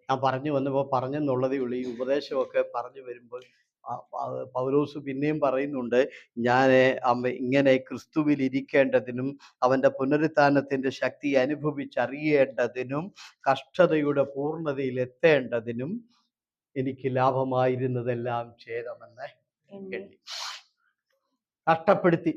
ഞാൻ പറഞ്ഞു വന്നപ്പോൾ പറഞ്ഞെന്നുള്ളതേ ഉള്ളൂ. ഈ ഉപദേശമൊക്കെ പറഞ്ഞു വരുമ്പോൾ പൗലോസ് പിന്നെയും പറയുന്നുണ്ട്, ഞാൻ ഇങ്ങനെ ക്രിസ്തുവിൽ ഇരിക്കേണ്ടതിനും അവൻ്റെ പുനരുത്ഥാനത്തിൻ്റെ ശക്തി അനുഭവിച്ചറിയേണ്ടതിനും കഷ്ടതയുടെ പൂർണ്ണതയിൽ എത്തേണ്ടതിനും എനിക്ക് ലാഭമായിരുന്നതെല്ലാം ഛേദമെന്ന് എണ്ണി. നഷ്ടപ്പെടുത്തി.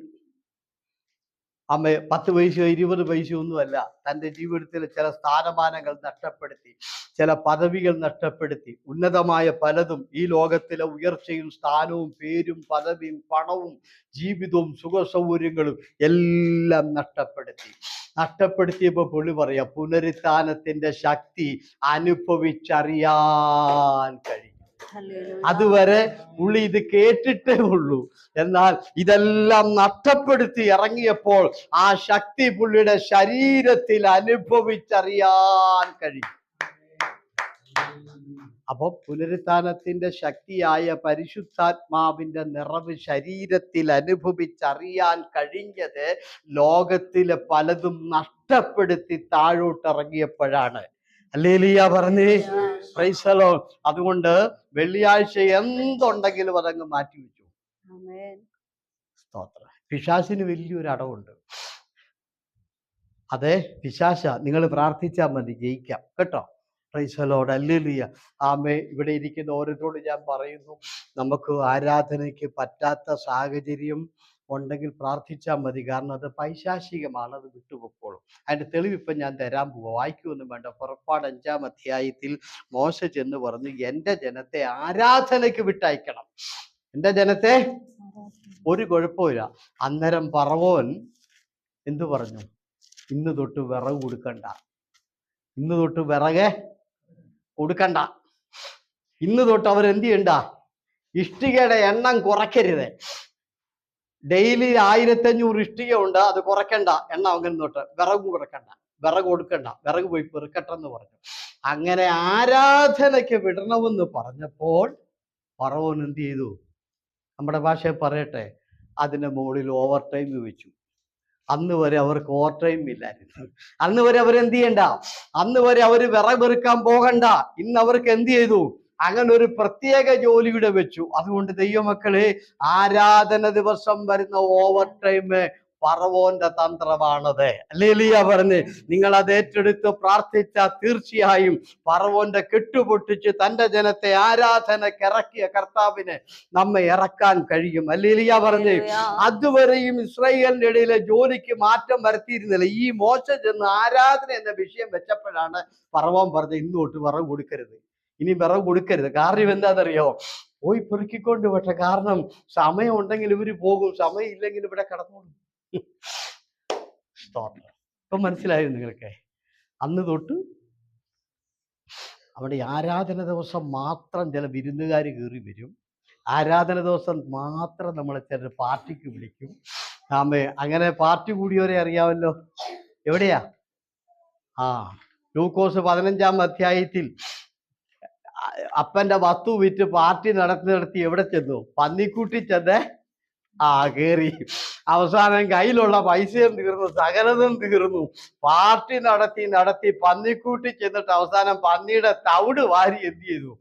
അമ്മ 10 പൈസയോ 20 പൈസയോ ഒന്നുമല്ല, തൻ്റെ ജീവിതത്തിലെ ചില സ്ഥാനമാനങ്ങൾ നഷ്ടപ്പെടുത്തി, ചില പദവികൾ നഷ്ടപ്പെടുത്തി, ഉന്നതമായ പലതും, ഈ ലോകത്തിലെ ഉയർച്ചയും സ്ഥാനവും പേരും പദവിയും പണവും ജീവിതവും സുഖസൗകര്യങ്ങളും എല്ലാം നഷ്ടപ്പെടുത്തിയപ്പോൾ പുള്ളി പറയാ, പുനരുത്ഥാനത്തിന്റെ ശക്തി അനുഭവിച്ചറിയാൻ കഴിയും. അതുവരെ പുള്ളി ഇത് കേട്ടിട്ടേ ഉള്ളൂ. എന്നാൽ ഇതെല്ലാം നഷ്ടപ്പെടുത്തി ഇറങ്ങിയപ്പോൾ ആ ശക്തി പുള്ളിയുടെ ശരീരത്തിൽ അനുഭവിച്ചറിയാൻ കഴിയും. അപ്പൊ പുനരുത്ഥാനത്തിന്റെ ശക്തിയായ പരിശുദ്ധാത്മാവിന്റെ നിറവ് ശരീരത്തിൽ അനുഭവിച്ചറിയാൻ കഴിഞ്ഞത് ലോകത്തിലെ പലതും നഷ്ടപ്പെടുത്തി താഴോട്ടിറങ്ങിയപ്പോഴാണ്. ഹല്ലേലൂയ പറഞ്ഞേ. Price the Lord. അതുകൊണ്ട് വെള്ളിയാഴ്ച എന്തുണ്ടെങ്കിലും അതങ്ങ് മാറ്റി വെച്ചു. സ്തോത്രം. പിശാചിന് വലിയൊരു അടവുണ്ട്. അതെ, പിശാച നിങ്ങൾ പ്രാർത്ഥിച്ചാൽ മതി, ജയിക്കാം കേട്ടോ. Price the Lord. ഹല്ലേലൂയ. ആമേ. ഇവിടെ ഇരിക്കുന്ന ഓരോരുത്തരോട് ഞാൻ പറയുന്നു, നമുക്ക് ആരാധനയ്ക്ക് പറ്റാത്ത സാഹചര്യം ഉണ്ടെങ്കിൽ പ്രാർത്ഥിച്ചാൽ മതി. കാരണം അത് പൈശാചികമാണ്, അത് വിട്ടുപോക്കോളും. അതിന്റെ തെളിവ് ഇപ്പം ഞാൻ തരാൻ പോവാ. വായിക്കൊന്നും വേണ്ട. പുറപ്പാട് 5-ാം അധ്യായത്തിൽ മോശ ചെന്ന് പറഞ്ഞു, എൻ്റെ ജനത്തെ ആരാധനയ്ക്ക് വിട്ടയക്കണം. എൻ്റെ ജനത്തെ. ഒരു കുഴപ്പമില്ല. അന്നേരം ഫറവോൻ എന്തു പറഞ്ഞു? ഇന്ന് തൊട്ട് വിറക് കൊടുക്കണ്ട, ഇന്ന് തൊട്ട് വിറക് കൊടുക്കണ്ട, ഇന്ന് തൊട്ട് അവരെന്ത് ചെയ്യണ്ട? ഇഷ്ടികയുടെ എണ്ണം കുറയ്ക്കരുത്. ഡെയിലി 1500 ഇഷ്ടിക ഉണ്ട്, അത് കുറയ്ക്കണ്ട. എണ്ണം അങ്ങനെ തൊട്ട് വിറക് കുറയ്ക്കണ്ട, വിറക് കൊടുക്കണ്ട, വിറക് പോയി പെറുക്കട്ടെന്ന് പറഞ്ഞു. അങ്ങനെ ആരാധനയ്ക്ക് വിടണമെന്ന് പറഞ്ഞപ്പോൾ ഫറവോൻ എന്ത് ചെയ്തു? നമ്മുടെ ഭാഷയിൽ പറയട്ടെ, അതിന്റെ മുകളിൽ ഓവർ ടൈം വെച്ചു. അന്ന് വരെ അവർക്ക് ഓവർ ടൈം ഇല്ലായിരുന്നു. അന്ന് വരെ അവരെന്ത് ചെയ്യണ്ട? അന്ന് വരെ അവര് വിറകെറുക്കാൻ പോകണ്ട. ഇന്ന് അവർക്ക് എന്ത് ചെയ്തു? അങ്ങനെ ഒരു പ്രത്യേക ജോലിയുടെ വെച്ചു. അതുകൊണ്ട് ദൈവമക്കളെ, ആരാധന ദിവസം വരുന്ന ഓവർ ടൈം ഫറവോന്റെ തന്ത്രമാണത്. ഹല്ലേലൂയ പറഞ്ഞ് നിങ്ങൾ അത് ഏറ്റെടുത്ത് പ്രാർത്ഥിച്ചാൽ തീർച്ചയായും ഫറവോന്റെ കെട്ടുപൊട്ടിച്ച് തന്റെ ജനത്തെ ആരാധനയ്ക്ക് ഇറക്കിയ കർത്താവിന് നമ്മെ ഇറക്കാൻ കഴിയും. ഹല്ലേലൂയ പറഞ്ഞ്. അതുവരെയും ഇസ്രായേലിന്റെ ഇടയിലെ ജോലിക്ക് മാറ്റം വരുത്തിയിരുന്നില്ല. ഈ മോശ ചെന്ന് ആരാധന എന്ന വിഷയം വെച്ചപ്പോഴാണ് ഫറവോൻ പറഞ്ഞത്, ഇന്ന് തൊട്ട് വിറക് കൊടുക്കരുത്, ഇനി വിറക് കൊടുക്കരുത്. കാരണം എന്താണെന്നറിയോ? പോയി പെറുക്കിക്കൊണ്ട് പോട്ടെ. കാരണം സമയം ഉണ്ടെങ്കിൽ ഇവര് പോകും, സമയം ഇല്ലെങ്കിൽ ഇവിടെ കിടന്നോളും. ഇപ്പൊ മനസ്സിലായോ നിങ്ങൾക്ക്? അന്ന് തൊട്ട് അവിടെ ആരാധന ദിവസം മാത്രം ചില വിരുന്നുകാർ കയറി വരും. ആരാധന ദിവസം മാത്രം നമ്മളെ ചില പാർട്ടിക്ക് വിളിക്കും. അങ്ങനെ പാർട്ടി കൂടിയവരെ അറിയാമല്ലോ. എവിടെയാ? ലൂക്കോസ് 15-ാം അധ്യായത്തിൽ അപ്പന്റെ വസ്തു വിറ്റ് പാർട്ടി നടത്തി എവിടെ ചെന്നു? പന്നിക്കൂട്ടി ചെന്ന് കയറി. അവസാനം കയ്യിലുള്ള പൈസയും തീർന്നു, സകലതും തീർന്നു. പാർട്ടി നടത്തി പന്നിക്കൂട്ടി ചെന്നിട്ട് അവസാനം പന്നിയുടെ തവിട് വാരി എന്ത് ചെയ്തു?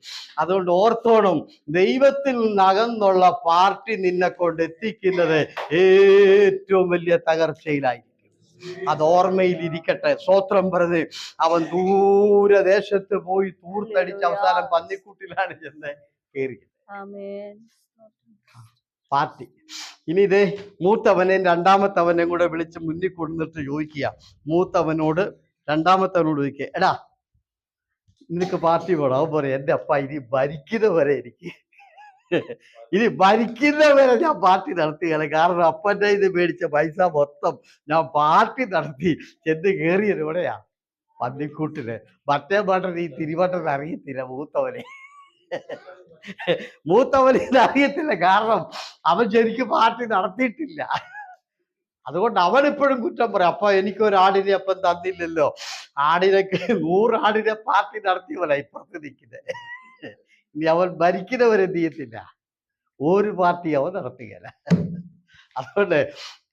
അതുകൊണ്ട് ഓർത്തോണം, ദൈവത്തിൽ നിന്നകന്നുള്ള പാർട്ടി നിന്നെ കൊണ്ട് എത്തിക്കുന്നത് ഏറ്റവും വലിയ തകർച്ചയിലായിരിക്കും. അത് ഓർമ്മയിലിരിക്കട്ടെ. സ്തോത്രം പറഞ്ഞ് അവൻ ദൂരദേശത്ത് പോയി തൂർത്തടിച്ച് അവസാനം പന്നിക്കൂട്ടിലാണ് ചെന്ന് കയറി പാർട്ടി. ഇനി ഇതേ മൂത്തവനെയും രണ്ടാമത്തവനെയും കൂടെ വിളിച്ച് മുന്നിൽ കൊണ്ടുവന്നിട്ട് ചോദിക്കുക. മൂത്തവനോട് രണ്ടാമത്തവനോട് ചോദിക്കുക, എടാ നിനക്ക് പാർട്ടി പോടാ. അവൻ പറയാം, എൻ്റെ അപ്പ ഇനി ഭരിക്കുന്നവരെ ഞാൻ പാർട്ടി നടത്തുകയാണ്. കാരണം അപ്പൻ്റെ ഇത് മേടിച്ച പൈസ മൊത്തം ഞാൻ പാർട്ടി നടത്തി ചെന്ന് കയറിയത് എവിടെയാ? പന്നിക്കൂട്ടിന്. മറ്റേ പാട്ടൻ ഈ തിരുവട്ടം അറിയത്തില്ല മൂത്തവന് ഇത് അറിയത്തില്ല. കാരണം അവൻ ശരിക്കും പാർട്ടി നടത്തിയിട്ടില്ല. അതുകൊണ്ട് അവൻ ഇപ്പോഴും കുറ്റം പറയും. അപ്പൊ എനിക്കൊരാടിനെ അപ്പം തന്നില്ലല്ലോ. ആടിനൊക്കെ 100 ആടിനെ പാർട്ടി നടത്തിയവല്ല ഇപ്പുറത്ത് നിൽക്കുന്നത്. ഇനി അവൻ ഭരിക്കുന്നവരെന്ത് ചെയ്യത്തില്ല, ഒരു പാർട്ടി അവൻ നടത്തുകയില്ല. അതുകൊണ്ട്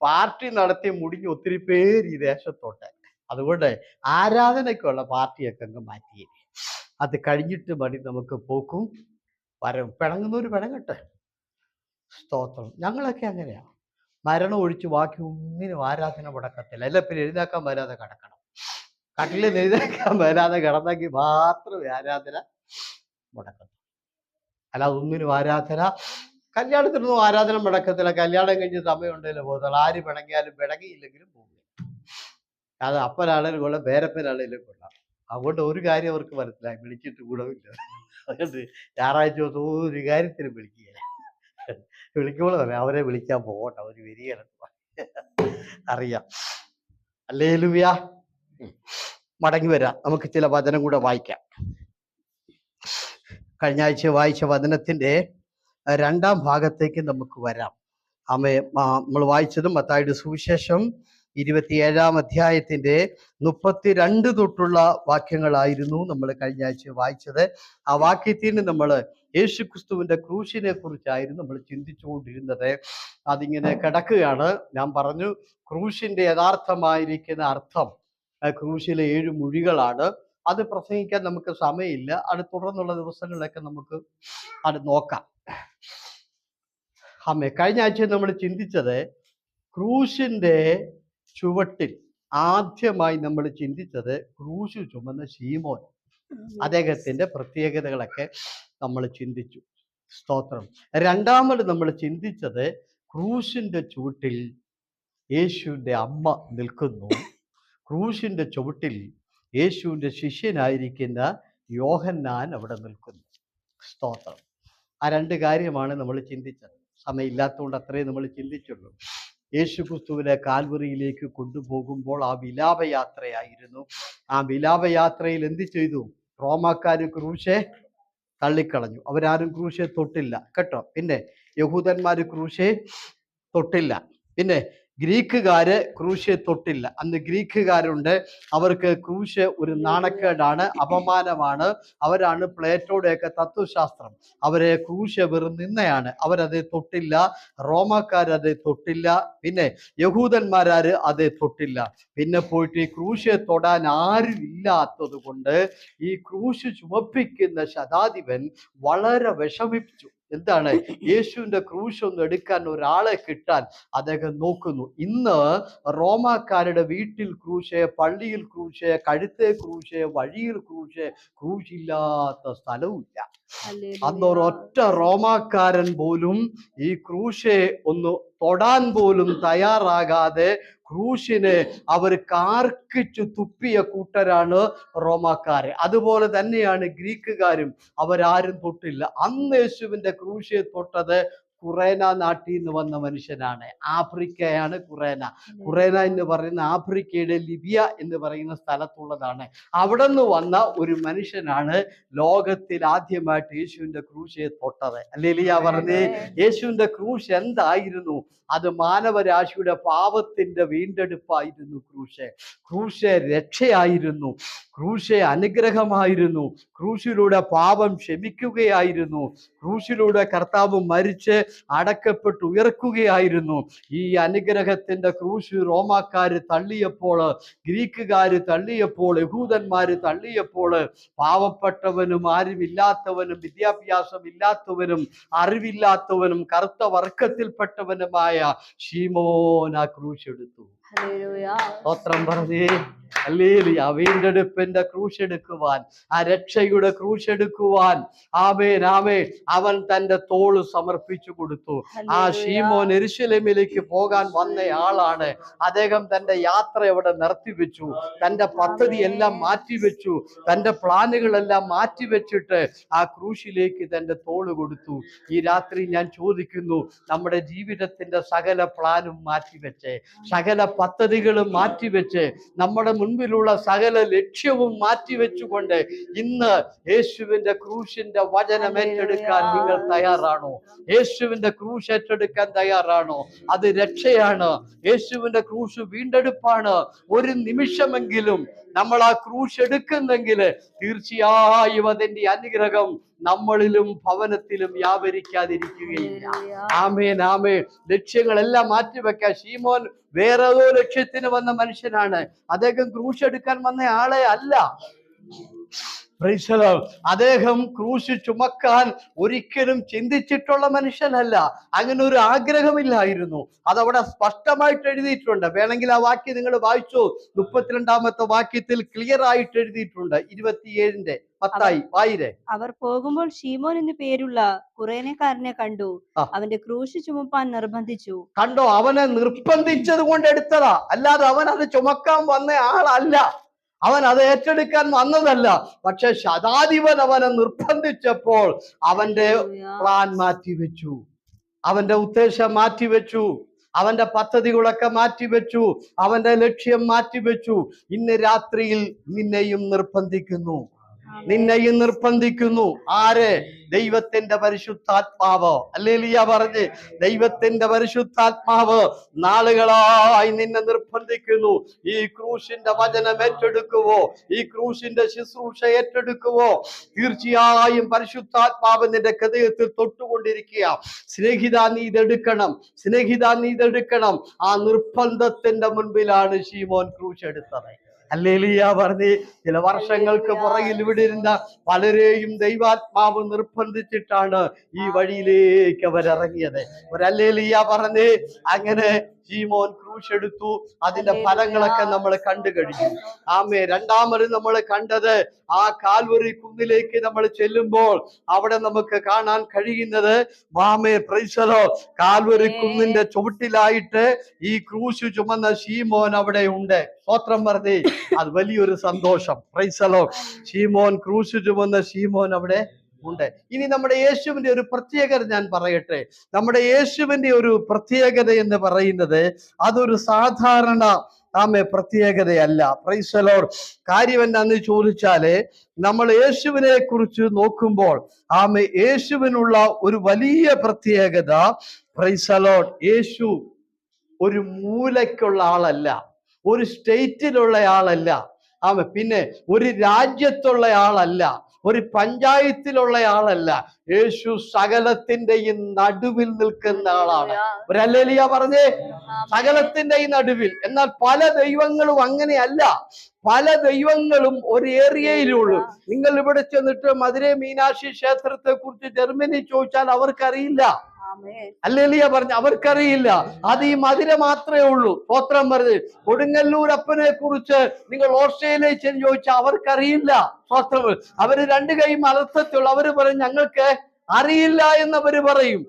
പാർട്ടി നടത്തി മുടിഞ്ഞ് ഒത്തിരി പേര് ഈ ദേശത്തോട്ട്. അതുകൊണ്ട് ആരാധനയ്ക്കുള്ള പാർട്ടിയൊക്കെ അങ്ങ് മാറ്റിയേ. അത് കഴിഞ്ഞിട്ട് മതി നമുക്ക് പോക്കും വരവും. പിണങ്ങുന്നവര് പിണങ്ങട്ടെ. സ്തോത്രം. ഞങ്ങളൊക്കെ അങ്ങനെയാണ്. മരണം ഒഴിച്ച് ബാക്കി ഒന്നിനും ആരാധന മുടക്കത്തില്ല. അല്ല പിന്നെ എഴുന്നേക്കാൻ വരാതെ കിടക്കണം. കട്ടിലിൽ എഴുന്നേക്കാൻ വരാതെ കിടന്നെങ്കിൽ മാത്രമേ ആരാധന മുടക്കത്തുള്ളൂ. അല്ലാതെ ഒന്നിനും ആരാധന. കല്യാണത്തിനൊന്നും ആരാധന മുടക്കത്തില്ല. കല്യാണം കഴിഞ്ഞ് സമയമുണ്ടല്ലോ പോകുന്നുള്ളൂ. ആര് പിണങ്ങിയാലും പിണങ്ങിയില്ലെങ്കിലും പോകും. അത് അപ്പനാണേലും കൊള്ളാം, പേരപ്പനാണേലും കൊള്ളാം. അതുകൊണ്ട് ഒരു കാര്യം അവർക്ക് മനസ്സിലായി, വിളിച്ചിട്ട് ഗുണമില്ല. അതുകൊണ്ട് ഞായറാഴ്ച ദിവസം ഒരു കാര്യത്തിനും വിളിക്കുകയില്ല. വിളിക്കുമ്പോൾ പറയാം, അവരെ വിളിക്കാൻ പോകട്ടെ, അവർ വരികയാണ് അറിയാം. ഹല്ലേലൂയ. മടങ്ങി വരാം. നമുക്ക് ചില വചനം കൂടെ വായിക്കാം. കഴിഞ്ഞ ആഴ്ച വായിച്ച വചനത്തിന്റെ 2-ാം ഭാഗത്തേക്ക് നമുക്ക് വരാം. നമ്മൾ വായിച്ചത് മത്തായിയുടെ സുവിശേഷം 27-ാം അധ്യായത്തിന്റെ 32 തൊട്ടുള്ള വാക്യങ്ങളായിരുന്നു നമ്മൾ കഴിഞ്ഞ ആഴ്ച വായിച്ചത്. ആ വാക്യത്തിന് നമ്മൾ യേശുക്രിസ്തുവിന്റെ ക്രൂശിനെ കുറിച്ചായിരുന്നു നമ്മൾ ചിന്തിച്ചുകൊണ്ടിരുന്നത്. അതിങ്ങനെ കിടക്കുകയാണ്. ഞാൻ പറഞ്ഞു, ക്രൂശിന്റെ യഥാർത്ഥമായിരിക്കുന്ന അർത്ഥം ക്രൂശിലെ 7 മുഴികളാണ്. അത് പ്രസംഗിക്കാൻ നമുക്ക് സമയമില്ല. അത് തുടർന്നുള്ള ദിവസങ്ങളിലൊക്കെ നമുക്ക് അത് നോക്കാം. കഴിഞ്ഞ ആഴ്ച നമ്മൾ ചിന്തിച്ചത് ക്രൂശിന്റെ ചുവട്ടിൽ ആദ്യമായി നമ്മൾ ചിന്തിച്ചത് ക്രൂശ് ചുമന്ന ശീമോൻ, അദ്ദേഹത്തിന്റെ പ്രത്യേകതകളൊക്കെ നമ്മൾ ചിന്തിച്ചു. സ്തോത്രം. രണ്ടാമത് നമ്മൾ ചിന്തിച്ചത് ക്രൂശിന്റെ ചുവട്ടിൽ യേശുവിന്റെ അമ്മ നിൽക്കുന്നു. ക്രൂശിന്റെ ചുവട്ടിൽ യേശുവിന്റെ ശിഷ്യനായിരിക്കുന്ന യോഹന്നാൻ അവിടെ നിൽക്കുന്നു. സ്തോത്രം. ആ 2 കാര്യമാണ് നമ്മൾ ചിന്തിച്ചത്. സമയമില്ലാത്തതുകൊണ്ട് അത്രയും നമ്മൾ ചിന്തിച്ചുള്ളൂ. യേശുക്രിസ്തുവിനെ കാൽവറിയിലേക്ക് കൊണ്ടുപോകുമ്പോൾ ആ വിലാപയാത്രയായിരുന്നു. ആ വിലാപയാത്രയിൽ എന്ത് ചെയ്തു? റോമാക്കാര് ക്രൂശെ തള്ളിക്കളഞ്ഞു. അവരാരും ക്രൂശെ തൊട്ടില്ല കേട്ടോ. പിന്നെ യഹൂദന്മാര് ക്രൂശെ തൊട്ടില്ല. പിന്നെ ഗ്രീക്കുകാര് ക്രൂശെ തൊട്ടില്ല. അന്ന് ഗ്രീക്കുകാരുണ്ട്. അവർക്ക് ക്രൂശ് ഒരു നാണക്കേടാണ്, അപമാനമാണ്. അവരാണ് പ്ലേറ്റോടെയൊക്കെ തത്വശാസ്ത്രം. അവരെ ക്രൂശ് വെറും നിന്നയാണ്. അവരത് തൊട്ടില്ല. റോമാക്കാരത് തൊട്ടില്ല. പിന്നെ യഹൂദന്മാരാര് അത് തൊട്ടില്ല. പിന്നെ പോയിട്ട് ഈ ക്രൂശെ തൊടാൻ ആരും ഇല്ലാത്തത് കൊണ്ട് ഈ ക്രൂശ് ചുമപ്പിക്കുന്ന ശതാധിപൻ വളരെ വിഷമിച്ചു. എന്താണ്? യേശുവിന്റെ ക്രൂശ് ഒന്ന് എടുക്കാൻ ഒരാളെ കിട്ടാൻ അദ്ദേഹം നോക്കുന്നു. ഇന്ന് റോമാക്കാരുടെ വീട്ടിൽ ക്രൂശ്, പള്ളിയിൽ ക്രൂശ്, കഴുത്തെ ക്രൂശ്, വഴിയിൽ ക്രൂശ്, ക്രൂശില്ലാത്ത സ്ഥലവുമില്ല. അന്നൊരൊറ്റ റോമാക്കാരൻ പോലും ഈ ക്രൂശെ ഒന്ന് തൊടാൻ പോലും തയ്യാറാകാതെ ക്രൂശിനെ അവർ കാർക്കിച്ചു തുപ്പിയ കൂട്ടരാണ് റോമാക്കാര്. അതുപോലെ തന്നെയാണ് ഗ്രീക്കുകാരും. അവരാരും തൊട്ടില്ല. അന്ന് യേശുവിന്റെ ക്രൂശെ തൊട്ടത് കുറേന നാട്ടിൽ നിന്ന് വന്ന മനുഷ്യനാണ്. ആഫ്രിക്കയാണ് കുറേന. കുറേന എന്ന് പറയുന്ന ആഫ്രിക്കയുടെ ലിബിയ എന്ന് പറയുന്ന സ്ഥലത്തുള്ളതാണ്. അവിടെ നിന്ന് വന്ന ഒരു മനുഷ്യനാണ് ലോകത്തിൽ ആദ്യമായിട്ട് യേശുവിന്റെ ക്രൂശെ തൊട്ടത്. ഹല്ലേലൂയ പറഞ്ഞേ. യേശുവിന്റെ ക്രൂശ് എന്തായിരുന്നു? അത് മാനവരാശിയുടെ പാപത്തിന്റെ വീണ്ടെടുപ്പായിരുന്നു. ക്രൂശ് രക്ഷയായിരുന്നു. ക്രൂശ് അനുഗ്രഹമായിരുന്നു. ക്രൂശിലൂടെ പാപം ക്ഷമിക്കുകയായിരുന്നു. ക്രൂശിലൂടെ കർത്താവ് മരിച്ച് അടക്കപ്പെട്ട് ഉയർക്കുകയായിരുന്നു. ഈ അനുഗ്രഹത്തിന്റെ ക്രൂശ് റോമാക്കാര് തള്ളിയപ്പോൾ, ഗ്രീക്കുകാര് തള്ളിയപ്പോൾ, യഹൂദന്മാര് തള്ളിയപ്പോൾ, പാവപ്പെട്ടവനും ആരുമില്ലാത്തവനും വിദ്യാഭ്യാസം ഇല്ലാത്തവനും അറിവില്ലാത്തവനും കറുത്ത വർഗത്തിൽപ്പെട്ടവനുമായ ശീമോൻ ആ ക്രൂശ് എടുത്തു. സ്തോത്രം പറഞ്ഞേ. ഹല്ലേലൂയ. വീണ്ടെടുപ്പിന്റെ ക്രൂശ് എടുക്കുവാൻ, ആ രക്ഷയുടെ ക്രൂശ് എടുക്കുവാൻ, ആമേൻ ആമേൻ, അവൻ തന്റെ തോള് സമർപ്പിച്ചു കൊടുത്തു. ആ ശീമോൻ യെരൂശലേമിലേക്ക് പോകാൻ വന്നയാളാണ്. അദ്ദേഹം തന്റെ യാത്ര അവിടെ നിർത്തിവെച്ചു. തന്റെ പദ്ധതി എല്ലാം മാറ്റിവെച്ചു. തന്റെ പ്ലാനുകളെല്ലാം മാറ്റിവെച്ചിട്ട് ആ ക്രൂശിലേക്ക് തന്റെ തോള് കൊടുത്തു. ഈ രാത്രി ഞാൻ ചോദിക്കുന്നു, നമ്മുടെ ജീവിതത്തിന്റെ സകല പ്ലാനും മാറ്റിവെച്ച്, സകല പദ്ധതികളും മാറ്റിവെച്ച്, നമ്മുടെ മുൻപിലുള്ള സകല ലക്ഷ്യവും മാറ്റിവെച്ചുകൊണ്ട് ഇന്ന് യേശുവിന്റെ ക്രൂശിന്റെ വചനം ഏറ്റെടുക്കാൻ നിങ്ങൾ തയ്യാറാണോ? യേശുവിന്റെ ക്രൂശ് ഏറ്റെടുക്കാൻ തയ്യാറാണോ? അത് രക്ഷയാണ്. യേശുവിന്റെ ക്രൂശ് വീണ്ടെടുപ്പാണ്. ഒരു നിമിഷമെങ്കിലും നമ്മൾ ആ ക്രൂശ് എടുക്കുന്നെങ്കിൽ തീർച്ചയായും അതിന്റെ അനുഗ്രഹം നമ്മളിലും ഭവനത്തിലും വ്യാപരിക്കാതിരിക്കുകയില്ല. ആമേൻ ആമേൻ. ലക്ഷ്യങ്ങളെല്ലാം മാറ്റിവെക്കാൻ. ശീമോൻ വേറെ ഏതോ ലക്ഷ്യത്തിന് വന്ന മനുഷ്യനാണ്. അദ്ദേഹം ക്രൂശ് എടുക്കാൻ വന്ന ആളെ അല്ല. അദ്ദേഹം ക്രൂശ് ചുമക്കാൻ ഒരിക്കലും ചിന്തിച്ചിട്ടുള്ള മനുഷ്യനല്ല. അങ്ങനെ ഒരു ആഗ്രഹമില്ലായിരുന്നു. അതവിടെ സ്പഷ്ടമായിട്ട് എഴുതിയിട്ടുണ്ട്. വേണമെങ്കിൽ ആ വാക്യം നിങ്ങൾ വായിച്ചു. 32-ാമത്തെ വാക്യത്തിൽ ക്ലിയർ ആയിട്ട് എഴുതിയിട്ടുണ്ട്. 27-ന്റെ 10 വായിരെ. അവർ പോകുമ്പോൾ ശീമോൻ എന്ന് പേരുള്ള കുറേനക്കാരനെ കണ്ടു. അവന്റെ ക്രൂശ് ചുമപ്പാൻ നിർബന്ധിച്ചു. കണ്ടോ? അവനെ നിർബന്ധിച്ചത് കൊണ്ട് എടുത്തതാ, അല്ലാതെ അവൻ അത് ചുമക്കാൻ വന്ന ആളല്ല. അവൻ അത് ഏറ്റെടുക്കാൻ വന്നതല്ല. പക്ഷെ ശതാധിപൻ അവനെ നിർബന്ധിച്ചപ്പോൾ അവന്റെ പ്ലാൻ മാറ്റിവെച്ചു, അവന്റെ ഉദ്ദേശം മാറ്റിവെച്ചു, അവന്റെ പദ്ധതികളൊക്കെ മാറ്റിവെച്ചു, അവന്റെ ലക്ഷ്യം മാറ്റിവെച്ചു. ഇന്ന് രാത്രിയിൽ നിന്നെയും നിർബന്ധിക്കുന്നു, നിന്നെയും നിർബന്ധിക്കുന്നു. ആര്? ദൈവത്തിന്റെ പരിശുദ്ധാത്മാവ്. ഹല്ലേലൂയ പറഞ്ഞ്. ദൈവത്തിന്റെ പരിശുദ്ധാത്മാവ് നാളുകളായി നിന്നെ നിർബന്ധിക്കുന്നു. ഈ ക്രൂശിന്റെ വചനം ഏറ്റെടുക്കുവോ? ഈ ക്രൂശിന്റെ ശുശ്രൂഷ ഏറ്റെടുക്കുവോ? തീർച്ചയായും പരിശുദ്ധാത്മാവ് നിന്റെ ഹൃദയത്തിൽ തൊട്ടുകൊണ്ടിരിക്കുക. സ്നേഹിത, നീ ഇതെടുക്കണം. സ്നേഹിത, നീ ഇതെടുക്കണം. ആ നിർബന്ധത്തിന്റെ മുൻപിലാണ് ശീമോൻ ക്രൂശ് എടുത്തത്. ഹല്ലേലൂയ പറഞ്ഞ്. ചില വർഷങ്ങൾക്ക് പുറകിൽ ഇവിടെ ഇരുന്ന പലരെയും ദൈവാത്മാവ് നിർബന്ധിച്ചിട്ടാണ് ഈ വഴിയിലേക്ക് അവരിറങ്ങിയത്. ഒരു ഹല്ലേലൂയ പറഞ്ഞ്. അങ്ങനെ ശീമോൻ ക്രൂശ് എടുത്തു. അതിന്റെ ഫലങ്ങളൊക്കെ നമ്മൾ കണ്ടു കഴിഞ്ഞു. ആമേ. രണ്ടാമത് നമ്മൾ കണ്ടത്, ആ കാൽവറി കുന്നിലേക്ക് നമ്മൾ ചെല്ലുമ്പോൾ അവിടെ നമുക്ക് കാണാൻ കഴിയുന്നത്, ആമേ പ്രൈസ് ദി ലോർഡ്, കാൽവറി കുന്നിന്റെ ചുവട്ടിലായിട്ട് ഈ ക്രൂശ് ചുമന്ന ശീമോൻ അവിടെ ഉണ്ട്. സ്തോത്രം പറഞ്ഞേ. അത് വലിയൊരു സന്തോഷം. Price the Lord. ശീമോൻ, ക്രൂശ് ചുമന്ന ശീമോൻ അവിടെ ഉണ്ട്. ഇനി നമ്മുടെ യേശുവിന്റെ ഒരു പ്രത്യേകത ഞാൻ പറയട്ടെ. നമ്മുടെ യേശുവിന്റെ ഒരു പ്രത്യേകത എന്ന് പറയുന്നത് അതൊരു സാധാരണ പ്രത്യേകതയല്ല. Price the Lord. കാര്യം എന്താന്ന് ചോദിച്ചാല്, നമ്മൾ യേശുവിനെ കുറിച്ച് നോക്കുമ്പോൾ യേശുവിനുള്ള ഒരു വലിയ പ്രത്യേകത, പ്രൈസ് ദി ലോർഡ്, യേശു ഒരു മൂലയ്ക്കുള്ള ആളല്ല, ഒരു സ്റ്റേറ്റിലുള്ള ആളല്ല, പിന്നെ ഒരു രാജ്യത്തുള്ള ആളല്ല, ഒരു പഞ്ചായത്തിലുള്ള ആളല്ല. യേശു സകലത്തിന്റെയും നടുവിൽ നിൽക്കുന്ന ആളാണ്. ഒരു ഹല്ലേലൂയ പറഞ്ഞേ. സകലത്തിന്റെയും നടുവിൽ. എന്നാൽ പല ദൈവങ്ങളും അങ്ങനെയല്ല. പല ദൈവങ്ങളും ഒരു ഏരിയയിലുള്ളൂ. നിങ്ങൾ ഇവിടെ ചെന്നിട്ട് മധുരൈ മീനാക്ഷി ക്ഷേത്രത്തെ കുറിച്ച് ജർമ്മനി ചോദിച്ചാൽ അവർക്കറിയില്ല. ഹല്ലേലൂയ പറഞ്ഞു. അവർക്കറിയില്ല. അത് ഈ മധുര മാത്രമേ ഉള്ളൂ. സ്തോത്രം പറഞ്ഞു. കൊടുങ്ങല്ലൂർ അപ്പനെ കുറിച്ച് നിങ്ങൾ ഓസ്ട്രേലിയയിൽ ചെന്ന് ചോദിച്ചാൽ അവർക്കറിയില്ല. സ്തോത്രം. അവര് രണ്ട് കൈ മലർത്തത്തുള്ളൂ. അവര് പറയും ഞങ്ങൾക്ക് അറിയില്ല എന്നവര് പറയും.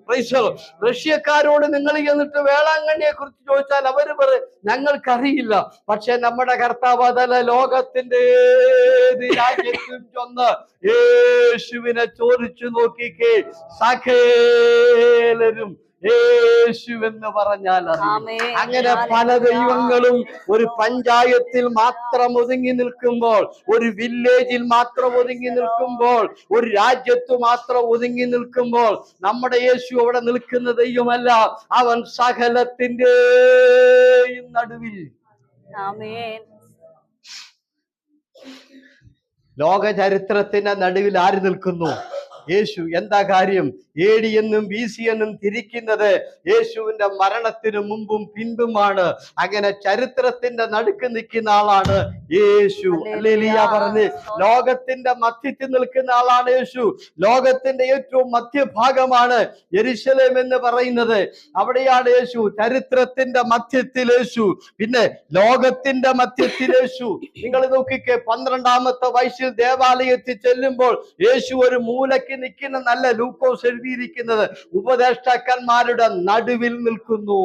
റഷ്യക്കാരോട് നിങ്ങൾ എന്നിട്ട് വേളാങ്കണ്ണിയെ കുറിച്ച് ചോദിച്ചാൽ അവര് പറയും ഞങ്ങൾക്കറിയില്ല. പക്ഷെ നമ്മുടെ കർത്താവ് അതല്ല, ലോകത്തിന്റെ ഏത് രാജ്യത്തും ചെന്ന് യേശുവിനെ ചോദിച്ചു നോക്കിക്കേ, സകലരും യേശു എന്ന് പറഞ്ഞാൽ അറിയും. അങ്ങനെ പല ദൈവങ്ങളും ഒരു പഞ്ചായത്തിൽ മാത്രം ഒതുങ്ങി നിൽക്കുമ്പോൾ, ഒരു വില്ലേജിൽ മാത്രം ഒതുങ്ങി നിൽക്കുമ്പോൾ, ഒരു രാജ്യത്ത് മാത്രം ഒതുങ്ങി നിൽക്കുമ്പോൾ നമ്മുടെ യേശു അവിടെ നിൽക്കുന്ന ദൈവമല്ല, അവൻ സകലത്തിന്റെയും നടുവിൽ. ലോക ചരിത്രത്തിന്റെ നടുവിൽ ആര് നിൽക്കുന്നു? യേശു. എന്താ കാര്യം? AD എന്നും BC എന്നും തിരിക്കുന്നത് യേശുവിന്റെ മരണത്തിന് മുമ്പും പിൻപുമാണ്. അങ്ങനെ ചരിത്രത്തിന്റെ നടുക്ക് നിൽക്കുന്ന ആളാണ് യേശു. ഹല്ലേലൂയ പറഞ്ഞ്. ലോകത്തിന്റെ മധ്യത്തിൽ നിൽക്കുന്ന ആളാണ് യേശു. ലോകത്തിന്റെ ഏറ്റവും മധ്യഭാഗമാണ് യെരുശലേം എന്ന് പറയുന്നത്. അവിടെയാണ് യേശു. ചരിത്രത്തിന്റെ മധ്യത്തിൽ യേശു, പിന്നെ ലോകത്തിന്റെ മധ്യത്തിൽ യേശു. നിങ്ങൾ നോക്കിക്കേ, 12ാമത്തെ വയസ്സിൽ ദേവാലയത്തിൽ ചെല്ലുമ്പോൾ യേശു ഒരു മൂലയ്ക്ക് നിൽക്കുന്ന നല്ല ലൂക്കോസ് എഴുതിയിരിക്കുന്നത് ഉപദേഷ്ടാക്കന്മാരുടെ നടുവിൽ നിൽക്കുന്നു.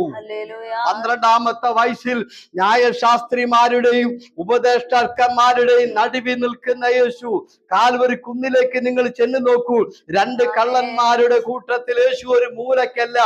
12ാമത്തെ വയസ്സിൽ ന്യായശാസ്ത്രിമാരുടെയും ഉപദേഷ്ടാക്കന്മാരുടെയും നടുവിൽ നിൽക്കുന്ന യേശു. കാൽവരി കുന്നിലേക്ക് നിങ്ങൾ ചെന്ന് നോക്കൂ, 2 കള്ളന്മാരുടെ കൂട്ടത്തിൽ യേശു ഒരു മൂലക്കല്ല,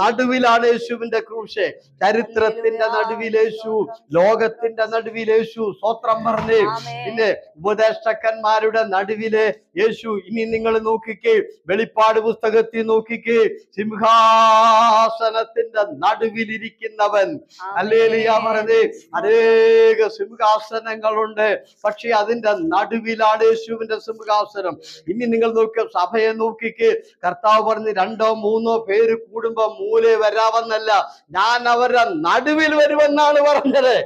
നടുവിലാണ് യേശുവിന്റെ ക്രൂശ്. ചരിത്രത്തിന്റെ നടുവിൽ യേശു, ലോകത്തിന്റെ നടുവിൽ യേശു. സ്വത്രം പറഞ്ഞേ. പിന്നെ ഉപദേഷ്ടാക്കന്മാരുടെ നടുവിലെ യേശു. ഇനി നിങ്ങൾ നോക്കിക്കേ, വെളിപ്പാട് പുസ്തകത്തിൽ നോക്കിക്കേ, സിംഹാസനത്തിന്റെ നടുവിലിരിക്കുന്നവൻ. ഹല്ലേലൂയ പറഞ്ഞേ. അനേക സിംഹാസനങ്ങളുണ്ട്, പക്ഷെ അതിന്റെ നടുവിലാണ് യേശുവിന്റെ സിംഹാസനം. ഇനി നിങ്ങൾ നോക്കിയ സഭയെ നോക്കിക്കേ, കർത്താവ് പറഞ്ഞ് 2 3 പേര് കൂടുമ്പോ മൂലേ വരാമെന്നല്ല, ഞാൻ അവരുടെ നടുവിൽ വരുമെന്നാണ് പറഞ്ഞത്.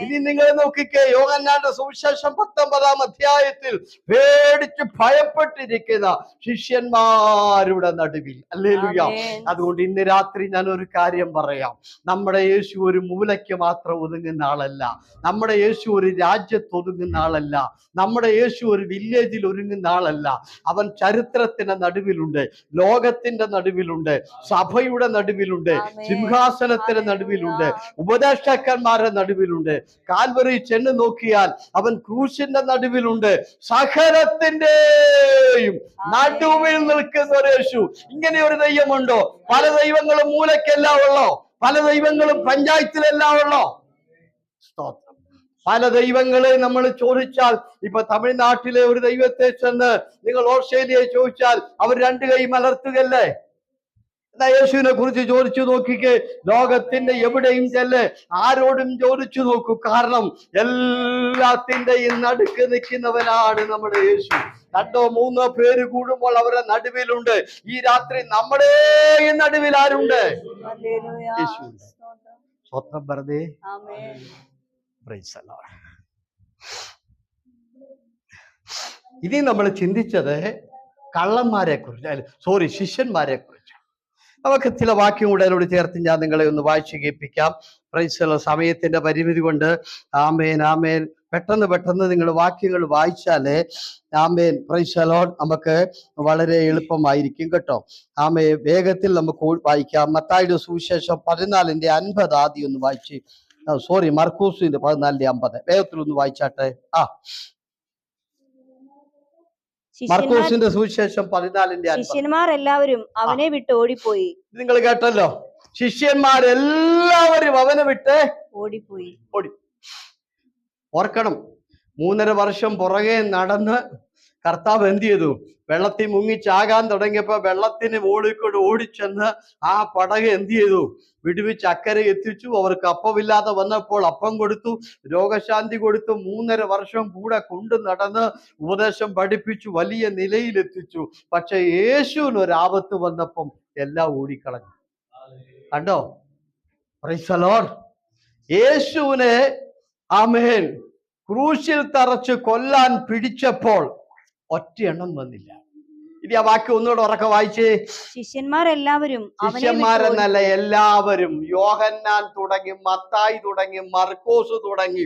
ഇനി നിങ്ങൾ നോക്കിക്കേ, യോഹന്നാന്റെ സുവിശേഷം 19ാം അധ്യായത്തിൽ പേടിച്ച് ഭയപ്പെട്ടിരിക്കുന്ന ശിഷ്യന്മാരുടെ നടുവിൽ. ഹല്ലേലൂയ. അതുകൊണ്ട് ഇന്ന് രാത്രി ഞാൻ ഒരു കാര്യം പറയാം. നമ്മുടെ യേശു ഒരു മൂലയ്ക്ക് മാത്രം ഒതുങ്ങുന്ന ആളല്ല. നമ്മുടെ യേശു ഒരു രാജ്യത്ത് ഒതുങ്ങുന്ന ആളല്ല. നമ്മുടെ യേശു ഒരു വില്ലേജിൽ ഒരുങ്ങുന്ന ആളല്ല. അവൻ ചരിത്രത്തിന്റെ നടുവിലുണ്ട്, ലോകത്തിന്റെ നടുവിലുണ്ട്, സഭയുടെ നടുവിലുണ്ട്, സിംഹാസനത്തിന്റെ നടുവിലുണ്ട്, ഉപദേഷ്ടാക്കന്മാരുടെ നടുവിലുണ്ട്. കാൽവറി ചെന്ന് നോക്കിയാൽ അവൻ ക്രൂശിന്റെ നടുവിലുണ്ട്. സകലത്തിന്റെയും നടുവിൽ നിൽക്കുന്ന ഒരു യേശു. ഇങ്ങനെ ഒരു ദൈവമുണ്ടോ? പല ദൈവങ്ങളും മൂലക്കെല്ലാം ഉള്ളോ? പല ദൈവങ്ങളും പഞ്ചായത്തിലെല്ലാം ഉള്ളോ? സ്തോത്രം. പല ദൈവങ്ങളെ നമ്മൾ ചോദിച്ചാൽ, ഇപ്പൊ തമിഴ്നാട്ടിലെ ഒരു ദൈവത്തെ ചെന്ന് നിങ്ങൾ ഓസ്ട്രേലിയയെ ചോദിച്ചാൽ അവർ 2 കൈ മലർത്തുകല്ലേ? യേശുവിനെ കുറിച്ച് ചോദിച്ചു നോക്കിക്കേ, ലോകത്തിന്റെ എവിടെയും ചെല്ല്, ആരോടും ചോദിച്ചു നോക്കൂ. കാരണം എല്ലാത്തിന്റെയും നടുക്ക് നിൽക്കുന്നവനാണ് നമ്മുടെ യേശു. 2 3 പേര് കൂടുമ്പോൾ അവരുടെ നടുവിലുണ്ട്. ഈ രാത്രി നമ്മുടെ നടുവിൽ ആരുണ്ട്? യേശുണ്ട്. സ്വത്രം പറഞ്ഞേ. ഇനി നമ്മൾ ചിന്തിച്ചത് കള്ളന്മാരെ കുറിച്ച്, ശിഷ്യന്മാരെ കുറിച്ച്. നമുക്ക് ചില വാക്യം കൂടെ അതിനോട് ചേർത്ത് ഞാൻ നിങ്ങളെ ഒന്ന് വായിച്ചു കേൾപ്പിക്കാം. പ്രൈസ്. സമയത്തിന്റെ പരിമിതി കൊണ്ട് ആമേൻ ആമേൻ പെട്ടെന്ന് നിങ്ങൾ വാക്യങ്ങൾ വായിച്ചാലേ ആമേൻ പ്രൈസ് ലോർഡ് നമുക്ക് വളരെ എളുപ്പമായിരിക്കും കേട്ടോ. ആമേൻ വേഗത്തിൽ നമുക്ക് വായിക്കാം. മത്തായിയുടെ സുവിശേഷം 14:50 ആദ്യം ഒന്ന് വായിച്ച്, മർക്കൂസിന്റെ 14:50 വേഗത്തിൽ ഒന്ന് വായിച്ചാട്ടെ. മർക്കോസിന്റെ സുവിശേഷം 14:50. ശിഷ്യന്മാർ എല്ലാവരും അവനെ വിട്ട് ഓടിപ്പോയി. നിങ്ങൾ കേട്ടല്ലോ, ശിഷ്യന്മാരെല്ലാവരും അവനെ വിട്ട് ഓടിപ്പോയി. ഓർക്കണം, 3.5 വർഷം പുറകെ നടന്ന് കർത്താവ് എന്ത് ചെയ്തു? വെള്ളത്തിൽ മുങ്ങിച്ചാകാൻ തുടങ്ങിയപ്പോ വെള്ളത്തിന് മുകളിൽ കൂടെ ഓടിച്ചെന്ന് ആ പടക് എന്ത് ചെയ്തു? വിടുവിച്ച് അക്കരെ എത്തിച്ചു. അവർക്ക് അപ്പമില്ലാതെ വന്നപ്പോൾ അപ്പം കൊടുത്തു, രോഗശാന്തി കൊടുത്തു. 3.5 വർഷം കൂടെ കൊണ്ടു നടന്ന് ഉപദേശം പഠിപ്പിച്ചു, വലിയ നിലയിലെത്തിച്ചു. പക്ഷെ യേശുവിന് ഒരു ആപത്ത് വന്നപ്പം എല്ലാം ഓടിക്കളഞ്ഞു. കണ്ടോ? Price the Lord. യേശുവിനെ ആമേൻ ക്രൂശിൽ തറച്ച് കൊല്ലാൻ പിടിച്ചപ്പോൾ ഒറ്റ എണ്ണം വന്നില്ല. ഇനി ആ വാക്യം ഒന്നുകൂടെ ഉറക്കെ വായിച്ചേ. ശിഷ്യന്മാരെന്നല്ല, എല്ലാവരും. യോഹന്നാൻ തുടങ്ങി, മത്തായി തുടങ്ങി, മർക്കോസ് തുടങ്ങി,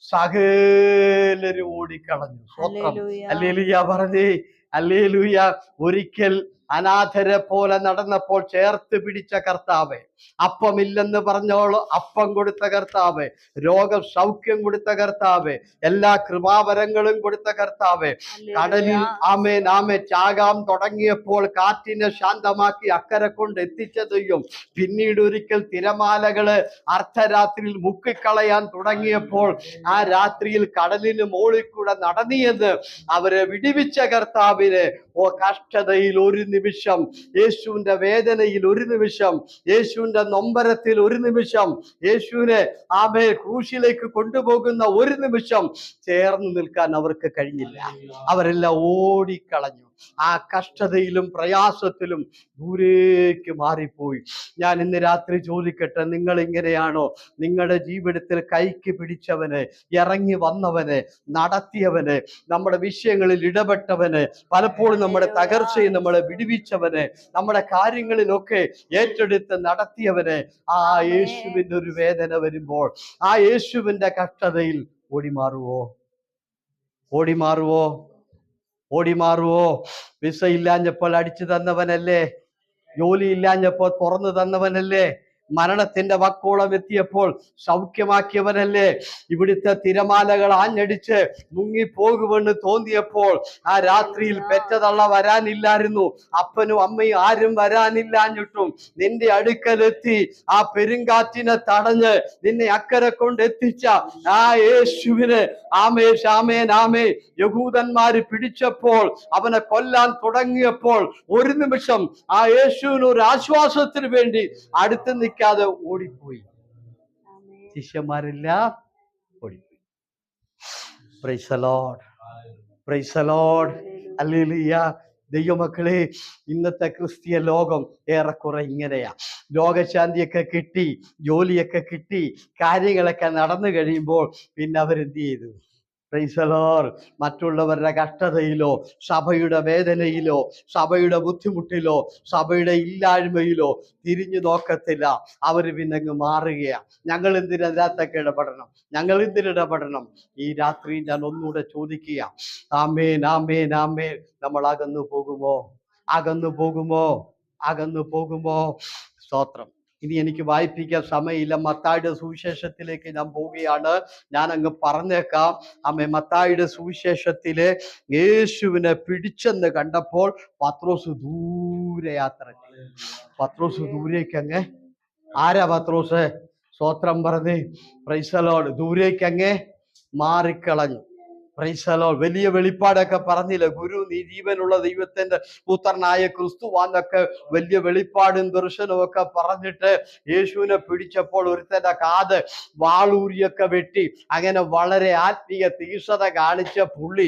സകലരും ഓടിക്കളഞ്ഞു. സ്വത്രം. ഹല്ലേലൂയ പറഞ്ഞേ. ഹല്ലേലൂയ. ഒരിക്കൽ അനാഥരെ പോലെ നടന്നപ്പോൾ ചേർത്ത് പിടിച്ച കർത്താവേ, അപ്പമില്ലെന്ന് പറഞ്ഞോളൂ അപ്പം കൊടുത്ത കർത്താവേ, രോഗം സൗഖ്യം കൊടുത്ത കർത്താവേ, എല്ലാ കൃപാവരങ്ങളും കൊടുത്ത കർത്താവേ, കടലിൽ ആമേൻ ആമേ ചാകാൻ തുടങ്ങിയപ്പോൾ കാറ്റിനെ ശാന്തമാക്കി അക്കരെ കൊണ്ട് എത്തിച്ചതെയും, പിന്നീട് ഒരിക്കൽ തിരമാലകള് അർദ്ധരാത്രിയിൽ മുക്കിക്കളയാൻ തുടങ്ങിയപ്പോൾ ആ രാത്രിയിൽ കടലിന് മോളിൽ കൂടെ നടന്നിയത് അവരെ വിടിവിച്ച കർത്താവിനെ, ഓ കഷ്ടതയിൽ ഒരു നിമിഷം, യേശുവിന്റെ വേദനയിൽ ഒരു നിമിഷം, യേശുവിന്റെ നൊമ്പരത്തിൽ ഒരു നിമിഷം, യേശുവിനെ ആമേ ക്രൂശിലേക്ക് കൊണ്ടുപോകുന്ന ഒരു നിമിഷം ചേർന്ന് നിൽക്കാൻ അവർക്ക് കഴിഞ്ഞില്ല. അവരെല്ലാം ഓടിക്കളഞ്ഞു. ആ കഷ്ടതയിലും പ്രയാസത്തിലും ദൂരേക്ക് മാറിപ്പോയി. ഞാൻ ഇന്ന് രാത്രി ചോദിക്കട്ടെ, നിങ്ങൾ ഇങ്ങനെയാണോ? നിങ്ങളുടെ ജീവിതത്തിൽ കൈക്ക് പിടിച്ചവന്, ഇറങ്ങി വന്നവന്, നടത്തിയവന്, നമ്മുടെ വിഷയങ്ങളിൽ ഇടപെട്ടവന്, പലപ്പോഴും നമ്മുടെ തകർച്ചയിൽ നമ്മളെ വിടുവിച്ചവന്, നമ്മുടെ കാര്യങ്ങളിലൊക്കെ ഏറ്റെടുത്ത് നടത്തിയവന്, ആ യേശുവിന്റെ ഒരു വേദന വരുമ്പോൾ, ആ യേശുവിന്റെ കഷ്ടതയിൽ ഓടിമാറുവോ? ഓടിമാറുവോ? ഓടിമാറുവോ? വിസ ഇല്ലാഞ്ഞപ്പോൾ അടിച്ചു തന്നവനല്ലേ? ജോലി ഇല്ലാഞ്ഞപ്പോൾ തുറന്നു തന്നവനല്ലേ? മരണത്തിന്റെ വക്കോളം എത്തിയപ്പോൾ സൗഖ്യമാക്കിയവനല്ലേ? ഇവിടുത്തെ തിരമാലകൾ ആഞ്ഞടിച്ച് മുങ്ങിപ്പോകുമെന്ന് തോന്നിയപ്പോൾ ആ രാത്രിയിൽ പെറ്റതള്ള വരാനില്ലായിരുന്നു, അപ്പനും അമ്മയും ആരും വരാനില്ലാഞ്ഞിട്ടും നിന്റെ അടുക്കലെത്തി ആ പെരുങ്കാറ്റിനെ തടഞ്ഞ് നിന്നെ അക്കരെ കൊണ്ട് എത്തിച്ച ആ യേശുവിന് ആമേൻ ആമേൻ ആമേൻ. യഹൂദന്മാര് പിടിച്ചപ്പോൾ, അവനെ കൊല്ലാൻ തുടങ്ങിയപ്പോൾ ഒരു നിമിഷം ആ യേശുവിന് ഒരു ആശ്വാസത്തിന് വേണ്ടി അടുത്ത് നിൽക്കാതെ ഓടിപ്പോയി. ശിഷ്യന്മാരെല്ലാം ഓടിപ്പോയി. Price the Lord, price the Lord, hallelujah. ദൈവമക്കളെ, ഇന്നത്തെ ക്രിസ്തീയ ലോകം ഏറെക്കുറെ ഇങ്ങനെയാ. രോഗശാന്തിയൊക്കെ കിട്ടി, ജോലിയൊക്കെ കിട്ടി, കാര്യങ്ങളൊക്കെ നടന്നു കഴിയുമ്പോൾ പിന്നെ അവരെന്ത് ചെയ്തു? പ്രൈസ് ദി ലോർഡ്, മറ്റുള്ളവരുടെ കഷ്ടതയിലോ, സഭയുടെ വേദനയിലോ, സഭയുടെ ബുദ്ധിമുട്ടിലോ, സഭയുടെ ഇല്ലായ്മയിലോ തിരിഞ്ഞു നോക്കത്തില്ല. അവര് പിന്നെ അങ്ങ് മാറുകയാ. ഞങ്ങൾ എന്തിനകത്തൊക്കെ ഇടപെടണം? ഞങ്ങൾ എന്തിനിടപെടണം? ഈ രാത്രി ഞാൻ ഒന്നുകൂടെ ചോദിക്കുക, ആമേൻ ആമേൻ ആമേൻ. നമ്മൾ അകന്നു പോകുമോ? അകന്നു പോകുമോ? അകന്നു പോകുമോ? സ്തോത്രം. ഇനി എനിക്ക് വായിപ്പിക്കാൻ സമയമില്ല. മത്തായിയുടെ സുവിശേഷത്തിലേക്ക് ഞാൻ പോവുകയാണ്. ഞാൻ അങ്ങ് പറഞ്ഞേക്കാം. മത്തായിയുടെ സുവിശേഷത്തിലെ യേശുവിനെ പിടിച്ചെന്ന് കണ്ടപ്പോൾ പത്രോസ് ദൂരെ യാത്ര ചെയ്തു. പത്രോസ് ദൂരേക്ക് അങ്ങ്, ആരാ പത്രോസ്? സ്തോത്രം പറഞ്ഞ് പ്രൈസ് ദി ലോർഡ്. ദൂരേക്ക് അങ്ങ് മാറിക്കളഞ്ഞു. Price the Lord. വലിയ വെളിപ്പാടൊക്കെ പറഞ്ഞില്ല, ഗുരു നീ ജീവനുള്ള ദൈവത്തിന്റെ പുത്രനായ ക്രിസ്തുവാന്നൊക്കെ വലിയ വെളിപ്പാടും ദർശനവും ഒക്കെ പറഞ്ഞിട്ട് യേശുവിനെ പിടിച്ചപ്പോൾ ഒരുത്തന്റെ കാത് വാളൂരിയൊക്കെ വെട്ടി, അങ്ങനെ വളരെ ആത്മീയ തീക്ഷണത കാണിച്ച പുള്ളി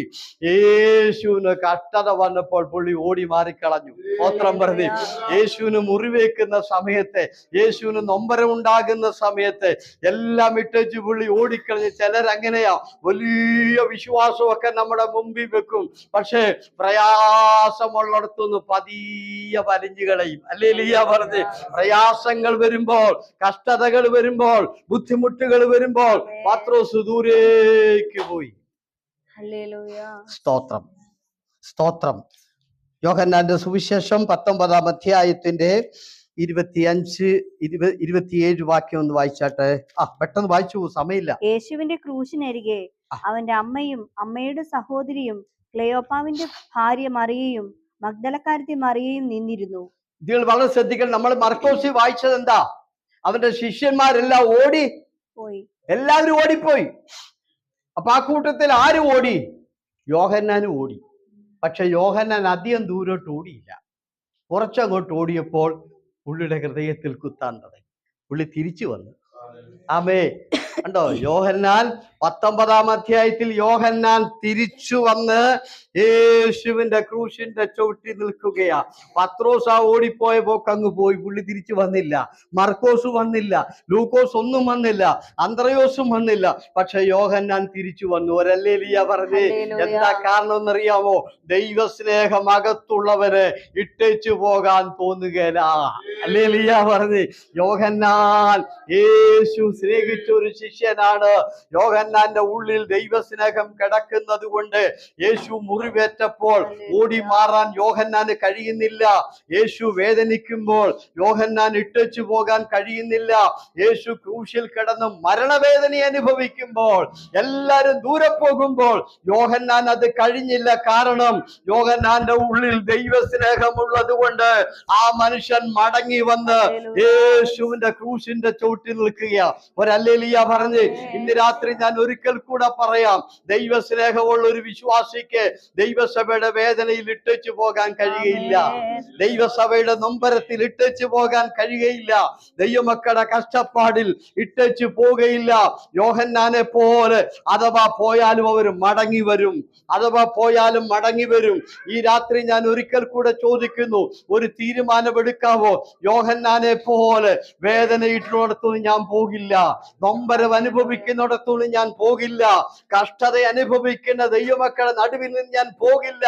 യേശുവിന് കഷ്ടത വന്നപ്പോൾ പുള്ളി ഓടി മാറിക്കളഞ്ഞു. സ്തോത്രം പറഞ്ഞ് യേശുവിന് മുറിവേക്കുന്ന സമയത്ത്, യേശുവിന് നൊമ്പരം ഉണ്ടാകുന്ന സമയത്ത് എല്ലാം ഇട്ടു പുള്ളി ഓടിക്കളഞ്ഞ്. ചിലരങ്ങനെയാ, വലിയ വിശ്വാസമൊക്കെ നമ്മുടെ മുമ്പിൽ വെക്കും, പക്ഷെ പ്രയാസമുള്ളിടത്തുനിന്ന് പതിയെ വലിഞ്ഞു കളയും. ഹല്ലേലൂയ പറഞ്ഞ്. പ്രയാസങ്ങൾ വരുമ്പോൾ, കഷ്ടതകൾ വരുമ്പോൾ, ബുദ്ധിമുട്ടുകൾ വരുമ്പോൾ പത്രോസ് ദൂരേക്ക് പോയി. സ്തോത്രം, സ്തോത്രം. യോഹന്നാന്റെ സുവിശേഷം 19-ാം അധ്യായത്തിന്റെ 25-27 വാക്യം ഒന്ന് വായിച്ചാട്ടെ. പെട്ടെന്ന് വായിച്ചു, സമയമില്ല. യേശുവിന്റെ ക്രൂശിനരികെ അവന്റെ അമ്മയും അമ്മയുടെ സഹോദരിയും ക്ലെയോപ്പാവിന്റെ ഭാര്യ മറിയയും മഗ്ദലക്കാരത്തി മറിയയും നിന്നിരുന്നു. ഇതിൽ വളരെ ശ്രദ്ധിക്കണം. നമ്മൾ മർക്കോസിൽ വായിച്ചത് എന്താ? അവന്റെ ശിഷ്യന്മാരെല്ലാം ഓടി പോയി, എല്ലാവരും ഓടിപ്പോയി. അപ്പൊ ആ കൂട്ടത്തിൽ ആര് ഓടി? യോഹന്നാനും ഓടി. പക്ഷെ യോഹന്നാൻ അധികം ദൂരോട്ട് ഓടിയില്ല. കുറച്ചങ്ങോട്ട് ഓടിയപ്പോൾ പുള്ളിയുടെ ഹൃദയത്തിൽ കുത്താൻ തുടങ്ങി. പുള്ളി തിരിച്ചു വന്നു. ആമേ. കണ്ടോ? യോഹന്നാൻ 19-ാം അധ്യായത്തിൽ യോഹന്നാൻ തിരിച്ചു വന്ന് യേശുവിന്റെ ക്രൂശിന്റെ ചവിട്ടി നിൽക്കുകയാ. പത്രോസ് ആ ഓടിപ്പോയ പോക്കങ്ങ് പോയി, പുള്ളി തിരിച്ചു വന്നില്ല. മർക്കോസ് വന്നില്ല, ലൂക്കോസ് ഒന്നും വന്നില്ല, അന്ത്രയോസും വന്നില്ല. പക്ഷെ യോഹന്നാൻ തിരിച്ചു വന്നു. ഒരല്ലേലിയ പറഞ്ഞ്. എന്താ കാരണം എന്നറിയാമോ? ദൈവസ്നേഹം അകത്തുള്ളവന് ഇട്ടേച്ചു പോകാൻ തോന്നുകയില്ല. അല്ലേലിയ പറഞ്ഞ്. യോഹന്നാൻ യേശു സ്നേഹിച്ച ഒരു ശിഷ്യനാണ്. യോഹന്നാൻ യോഹന്നാന്റെ ഉള്ളിൽ ദൈവസ്നേഹം കിടക്കുന്നത് കൊണ്ട് യേശു മുറിവേറ്റപ്പോൾ ഓടി മാറാൻ യോഹന്നാന് കഴിയുന്നില്ല. യേശു വേദനിക്കുമ്പോൾ യോഹന്നാൻ ഇട്ടേച്ചു പോകാൻ കഴിയുന്നില്ല. യേശു ക്രൂശിൽ കിടന്ന് മരണവേദന അനുഭവിക്കുമ്പോൾ, എല്ലാരും ദൂരെ പോകുമ്പോൾ യോഹന്നാൻ അത് കഴിഞ്ഞില്ല. കാരണം യോഹന്നാന്റെ ഉള്ളിൽ ദൈവസ്നേഹമുള്ളത് കൊണ്ട് ആ മനുഷ്യൻ മടങ്ങി വന്ന് യേശുവിന്റെ ക്രൂശിന്റെ ചോട്ടിൽ നിൽക്കുക. ഒരല്ലേലിയ പറഞ്ഞ് ഇന്ന് രാത്രി ഞാൻ ഒരിക്കൽ കൂടെ പറയാം, ദൈവസ്നേഹമുള്ള ഒരു വിശ്വാസിക്ക് ദൈവസഭയുടെ വേദനയിൽ ഇട്ടേച്ചു പോകാൻ കഴിയുകയില്ല. ദൈവസഭയുടെ നൊമ്പരത്തിൽ ഇട്ടേച്ചു പോകാൻ കഴിയുകയില്ല. ദൈവമക്കളുടെ കഷ്ടപ്പാടിൽ ഇട്ടേച്ചു പോകുകയില്ല. യോഹന്നാനെ പോലെ അഥവാ പോയാലും അവർ മടങ്ങി വരും. അഥവാ പോയാലും മടങ്ങി വരും. ഈ രാത്രി ഞാൻ ഒരിക്കൽ കൂടെ ചോദിക്കുന്നു, ഒരു തീരുമാനമെടുക്കാവോ? യോഹന്നാനെ പോലെ വേദനയിട്ടിടത്തൊന്നും ഞാൻ പോകില്ല, നൊമ്പരം അനുഭവിക്കുന്നിടത്തൊന്നും ഞാൻ പോകില്ല, കഷ്ടത അനുഭവിക്കുന്ന ദൈവമക്കളുടെ നടുവിൽ നിന്ന് ഞാൻ പോകില്ല.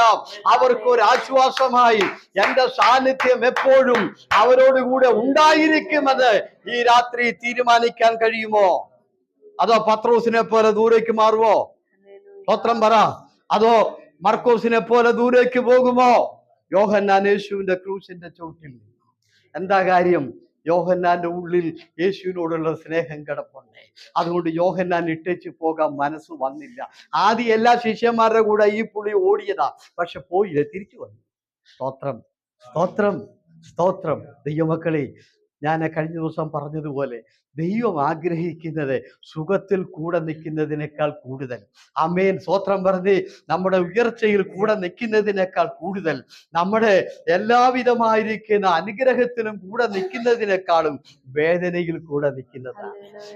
അവർക്കൊരു ആശ്വാസമായി എന്റെ സാന്നിധ്യം എപ്പോഴും അവരോടുകൂടെ ഉണ്ടായിരിക്കുമെന്ന് ഈ രാത്രി തീരുമാനിക്കാൻ കഴിയുമോ? അതോ പത്രോസിനെ പോലെ ദൂരേക്ക് മാറുമോ? സ്തോത്രം പറ. അതോ മർക്കോസിനെ പോലെ ദൂരേക്ക് പോകുമോ? യോഹന്നാൻ യേശുവിന്റെ ക്രൂശിന്റെ ചോട്ടിൽ. എന്താ കാര്യം? യോഹന്നാന്റെ ഉള്ളിൽ യേശുവിനോടുള്ള സ്നേഹം കിടപ്പുണ്ട്. അതുകൊണ്ട് യോഹന്നാൻ ഇട്ടേച്ച് പോകാൻ മനസ്സ് വന്നില്ല. ആദ്യം എല്ലാ ശിഷ്യന്മാരുടെ കൂടെ ഈ പുള്ളി ഓടിയതാ, പക്ഷെ പോയില്ല, തിരിച്ചു വന്നു. സ്തോത്രം, സ്തോത്രം, സ്തോത്രം. ദൈവമക്കളെ, ഞാൻ കഴിഞ്ഞ ദിവസം പറഞ്ഞതുപോലെ ദൈവം ആഗ്രഹിക്കുന്നത് സുഖത്തിൽ കൂടെ നിൽക്കുന്നതിനേക്കാൾ കൂടുതൽ, ആമേൻ, സ്തോത്രം പറഞ്ഞ് നമ്മുടെ ഉയർച്ചയിൽ കൂടെ നിൽക്കുന്നതിനേക്കാൾ കൂടുതൽ, നമ്മുടെ എല്ലാവിധമായിരിക്കുന്ന അനുഗ്രഹത്തിലും കൂടെ നിൽക്കുന്നതിനേക്കാളും വേദനയിൽ കൂടെ നിൽക്കുന്നതാണ്.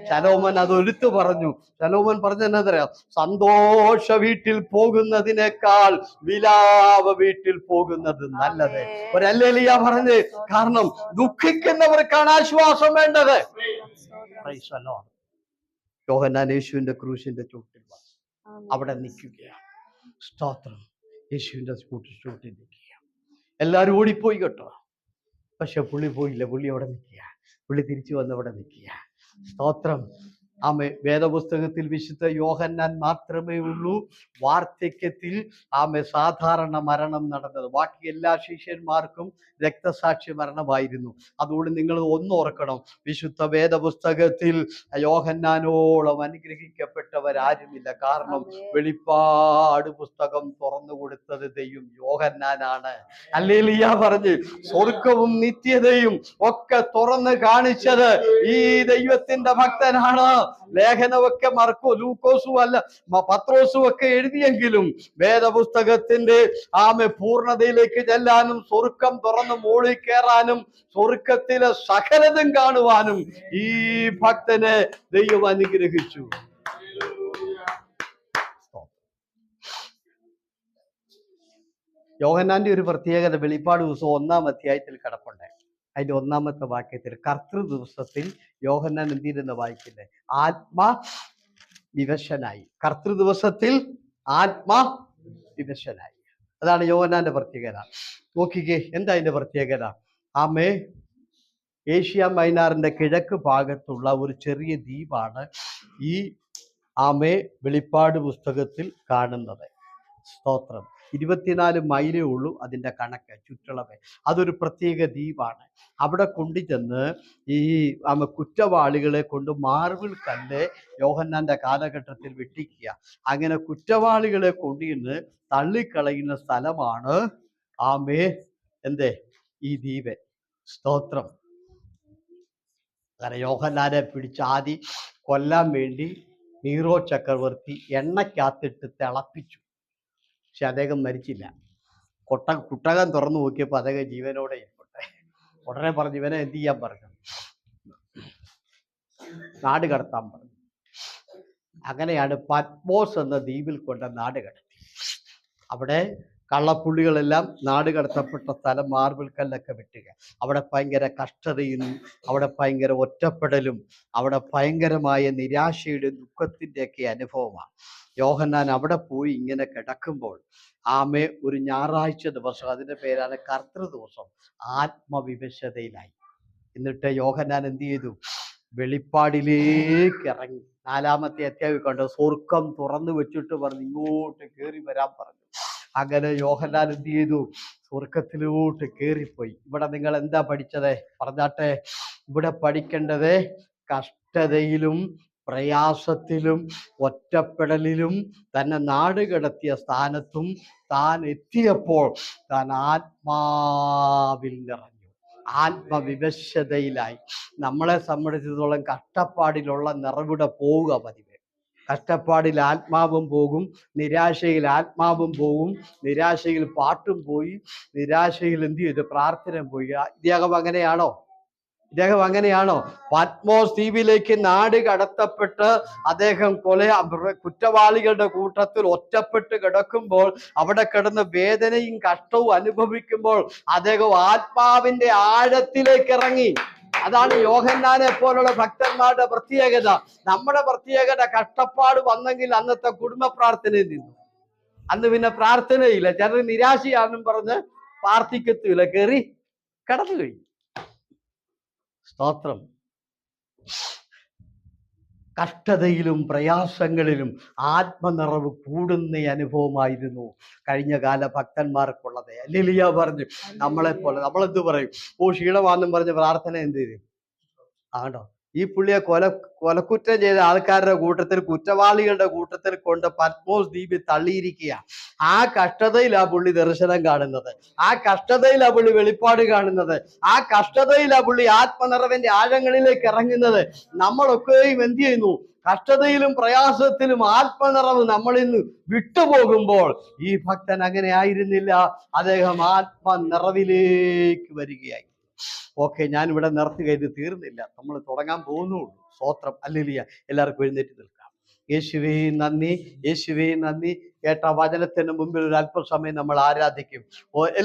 ശലോമൻ അത് എടുത്തു പറഞ്ഞു. ശലോമൻ പറഞ്ഞെന്നറിയാം, സന്തോഷ വീട്ടിൽ പോകുന്നതിനേക്കാൾ വിലാപ വീട്ടിൽ പോകുന്നത് നല്ലത്. ഒരല്ലേലിയ പറഞ്ഞ്. കാരണം ദുഃഖിക്കുന്നവർക്കാണ് ആശ്വാസം വേണ്ടത്. യോഹന്നാൻ യേശുവിന്റെ ക്രൂശിന്റെ ചുട്ടിൽ അവിടെ നിൽക്കുകയാണ്. സ്തോത്രം. യേശുവിന്റെ ചുട്ടിൽ നിൽക്കുക. എല്ലാരും ഓടിപ്പോയി കേട്ടോ, പക്ഷെ പുള്ളി പോയില്ല. പുള്ളി അവിടെ നിൽക്കുക. പുള്ളി തിരിച്ചു വന്ന് അവിടെ നിൽക്കുക. സ്തോത്രം. ആമേ. വേദപുസ്തകത്തിൽ വിശുദ്ധ യോഹന്നാൻ മാത്രമേ ഉള്ളൂ വാർദ്ധക്യത്തിൽ സാധാരണ മരണം നടന്നത്. ബാക്കി എല്ലാ ശിഷ്യന്മാർക്കും രക്തസാക്ഷി മരണമായിരുന്നു. അതുകൊണ്ട് നിങ്ങൾ ഒന്നോർക്കണം, വിശുദ്ധ വേദപുസ്തകത്തിൽ യോഹന്നാനോളം അനുഗ്രഹിക്കപ്പെട്ടവരാരുമില്ല. കാരണം വെളിപ്പാട് പുസ്തകം തുറന്നു കൊടുത്തത് ദൈവം യോഹന്നാനാണ്. ഹല്ലേലൂയ പറഞ്ഞ് സ്വർഗവും നിത്യതയും ഒക്കെ തുറന്ന് കാണിച്ചത് ഈ ദൈവത്തിന്റെ ഭക്തനാണ്. ലേഖനമൊക്കെ ലൂക്കോസും അല്ല പത്രോസും ഒക്കെ എഴുതിയെങ്കിലും വേദപുസ്തകത്തിന്റെ പൂർണ്ണതയിലേക്ക് ചെല്ലാനും സ്വർഗം തുറന്ന് മോളിൽ കയറാനും സ്വർഗത്തിലെ സകലതും കാണുവാനും ഈ ഭക്തനെ ദൈവം അനുഗ്രഹിച്ചു. യോഹന്നാന്റെ ഒരു പ്രത്യേകത വെളിപ്പാട് ദിവസം 1-ാം അധ്യായത്തിൽ കിടപ്പുണ്ട്. അതിന്റെ 1-ാമത്തെ വാക്യത്തിൽ കർത്തൃ ദിവസത്തിൽ യോഹന്നാൻ എന്തിരുന്ന് വായിക്കില്ലേ? ആത്മാ വിവശനായി. കർത്തൃ ദിവസത്തിൽ ആത്മാ വിവശനായി. അതാണ് യോഹന്നാന്റെ പ്രത്യേകത. നോക്കിക്കേ, എന്താ അതിന്റെ പ്രത്യേകത? ആമേ, ഏഷ്യ മൈനാറിന്റെ കിഴക്ക് ഭാഗത്തുള്ള ഒരു ചെറിയ ദ്വീപാണ് ഈ വെളിപ്പാട് പുസ്തകത്തിൽ കാണുന്നത്. സ്തോത്രം. 24 മൈലേ ഉള്ളൂ അതിൻ്റെ കണക്ക്, ചുറ്റളവ്. അതൊരു പ്രത്യേക ദ്വീപാണ്. അവിടെ കൊണ്ടുചെന്ന് ഈ കുറ്റവാളികളെ കൊണ്ട് മാർബിൾ കല്ല് യോഹന്നാന്റെ കാലഘട്ടത്തിൽ വെട്ടിക്കുക. അങ്ങനെ കുറ്റവാളികളെ കൊണ്ടുവന്ന് തള്ളിക്കളയുന്ന സ്ഥലമാണ് ഈ ദ്വീപ്. സ്തോത്രം. അങ്ങനെ യോഹന്നാനെ പിടിച്ച് ആദ്യം കൊല്ലാൻ വേണ്ടി നീറോ ചക്രവർത്തി എണ്ണയ്ക്കകത്തിട്ട് തിളപ്പിച്ചു. പക്ഷെ അദ്ദേഹം മരിച്ചില്ല. കുട്ടകം തുറന്നു നോക്കിയപ്പോൾ അദ്ദേഹം ജീവനോടെ ഇരിപ്പട്ടെ. ഉടനെ പറഞ്ഞു, ഇവനെ എന്ത് ചെയ്യാൻ പറഞ്ഞു? നാട് കടത്താൻ പറഞ്ഞു. അങ്ങനെയാണ് പത്മോസ് എന്ന ദ്വീപിൽ കൊണ്ട് നാട് കടത്തി. അവിടെ കള്ളപ്പുള്ളികളെല്ലാം നാട് കടത്തപ്പെട്ട സ്ഥലം മാർബിൾ കല്ലൊക്കെ വെട്ടുക. അവിടെ ഭയങ്കര കഷ്ടതയും അവിടെ ഭയങ്കര ഒറ്റപ്പെടലും അവിടെ ഭയങ്കരമായ നിരാശയുടെ ദുഃഖത്തിൻ്റെയൊക്കെ അനുഭവമാണ്. യോഹന്നാൻ അവിടെ പോയി ഇങ്ങനെ കിടക്കുമ്പോൾ ഒരു ഞായറാഴ്ച ദിവസം, അതിൻ്റെ പേരാണ് കർത്തൃ ദിവസം, ആത്മവിവശതയിലായി. എന്നിട്ട് യോഹന്നാൻ എന്ത് ചെയ്തു? വെളിപ്പാടിലേക്ക് ഇറങ്ങി. 4-ാമത്തെ അധ്യായം കണ്ടു. സ്വർഗം തുറന്നു വെച്ചിട്ട് പറഞ്ഞു ഇങ്ങോട്ട് കയറി വരാൻ പറഞ്ഞു. അങ്ങനെ യോഹന്നാൻ എന്ത് ചെയ്തു? സ്വർഗത്തിലോട്ട് കയറിപ്പോയി. ഇവിടെ നിങ്ങൾ എന്താ പഠിച്ചത് പറഞ്ഞാട്ടെ? ഇവിടെ പഠിക്കേണ്ടത് കഷ്ടതയിലും പ്രയാസത്തിലും ഒറ്റപ്പെടലിലും തന്നെ നാട് കടത്തിയ സ്ഥാനത്തും താൻ എത്തിയപ്പോൾ താൻ ആത്മാവിൽ നിറഞ്ഞു, ആത്മവിവശതയിലായി. നമ്മളെ സംബന്ധിച്ചിടത്തോളം കഷ്ടപ്പാടിലുള്ള നിറവിടെ പോവുക പതിവ്. കഷ്ടപ്പാടിൽ ആത്മാവും പോകും, നിരാശയിൽ ആത്മാവും പോകും, നിരാശയിൽ പാട്ടും പോയി, നിരാശയിൽ എന്ത് ചെയ്തു? പ്രാർത്ഥന പോയി. ഇദ്ദേഹം അങ്ങനെയാണോ? ഇദ്ദേഹം അങ്ങനെയാണോ? പത്മോസ് ദ്വീപിലേക്ക് നാട് കടത്തപ്പെട്ട് അദ്ദേഹം കുറ്റവാളികളുടെ കൂട്ടത്തിൽ ഒറ്റപ്പെട്ട് കിടക്കുമ്പോൾ, അവിടെ കിടന്ന് വേദനയും കഷ്ടവും അനുഭവിക്കുമ്പോൾ അദ്ദേഹം ആത്മാവിന്റെ ആഴത്തിലേക്ക് ഇറങ്ങി. അതാണ് യോഹന്നാനെ പോലുള്ള ഭക്തന്മാരുടെ പ്രത്യേകത. നമ്മുടെ പ്രത്യേകത കഷ്ടപ്പാട് വന്നെങ്കിൽ അന്നത്തെ കുടുംബ പ്രാർത്ഥനയിൽ നിന്നു. അന്ന് പിന്നെ പ്രാർത്ഥനയില്ല. ചിലർ നിരാശയാണെന്നും പറഞ്ഞ് പ്രാർത്ഥിക്കത്തില്ല, കയറി കടന്നു കഴിഞ്ഞു. സ്തോത്രം. കഷ്ടതയിലും പ്രയാസങ്ങളിലും ആത്മനിറവ് കൂടുന്ന അനുഭവമായിരുന്നു കഴിഞ്ഞ കാല ഭക്തന്മാർക്കുള്ളത്. ലിലിയ പറഞ്ഞു നമ്മളെപ്പോലെ. നമ്മളെന്ത് പറയും? ക്ഷീണമാണെന്നും പറഞ്ഞ് പ്രാർത്ഥന എന്ത് ചെയ്യും? ആണോ? ഈ പുള്ളിയെ കൊലക്കുറ്റം ചെയ്ത ആൾക്കാരുടെ കൂട്ടത്തിൽ, കുറ്റവാളികളുടെ കൂട്ടത്തിൽ കൊണ്ട് പത്മോസ് ദ്വീപിൽ തള്ളിയിരിക്കുക. ആ കഷ്ടതയിലാ പുള്ളി ദർശനം കാണുന്നത്, ആ കഷ്ടതയിലാ പുള്ളി വെളിപ്പാട് കാണുന്നത്, ആ കഷ്ടതയിലാ പുള്ളി ആത്മനിറവിന്റെ ആഴങ്ങളിലേക്ക് ഇറങ്ങുന്നത്. നമ്മളൊക്കെയും എന്ത് ചെയ്യുന്നു? കഷ്ടതയിലും പ്രയാസത്തിലും ആത്മനിറവ് നമ്മളിൽ നിന്ന് വിട്ടുപോകുമ്പോൾ ഈ ഭക്തൻ അങ്ങനെ ആയിരുന്നില്ല. അദ്ദേഹം ആത്മനിറവിലേക്ക് വരികയായി. ഓക്കെ, ഞാൻ ഇവിടെ നിർത്തുക, ഇത് തീർന്നില്ല, നമ്മൾ തുടങ്ങാൻ പോകുന്നുള്ളൂ. സ്തോത്രം. ഹല്ലേലൂയ. എല്ലാവർക്കും എഴുന്നേറ്റ് നിൽക്കാം. യേശുവേ നന്ദി, യേശുവേ നന്ദി. കേട്ട വചനത്തിന് മുമ്പിൽ ഒരു അല്പസമയം നമ്മൾ ആരാധിക്കും.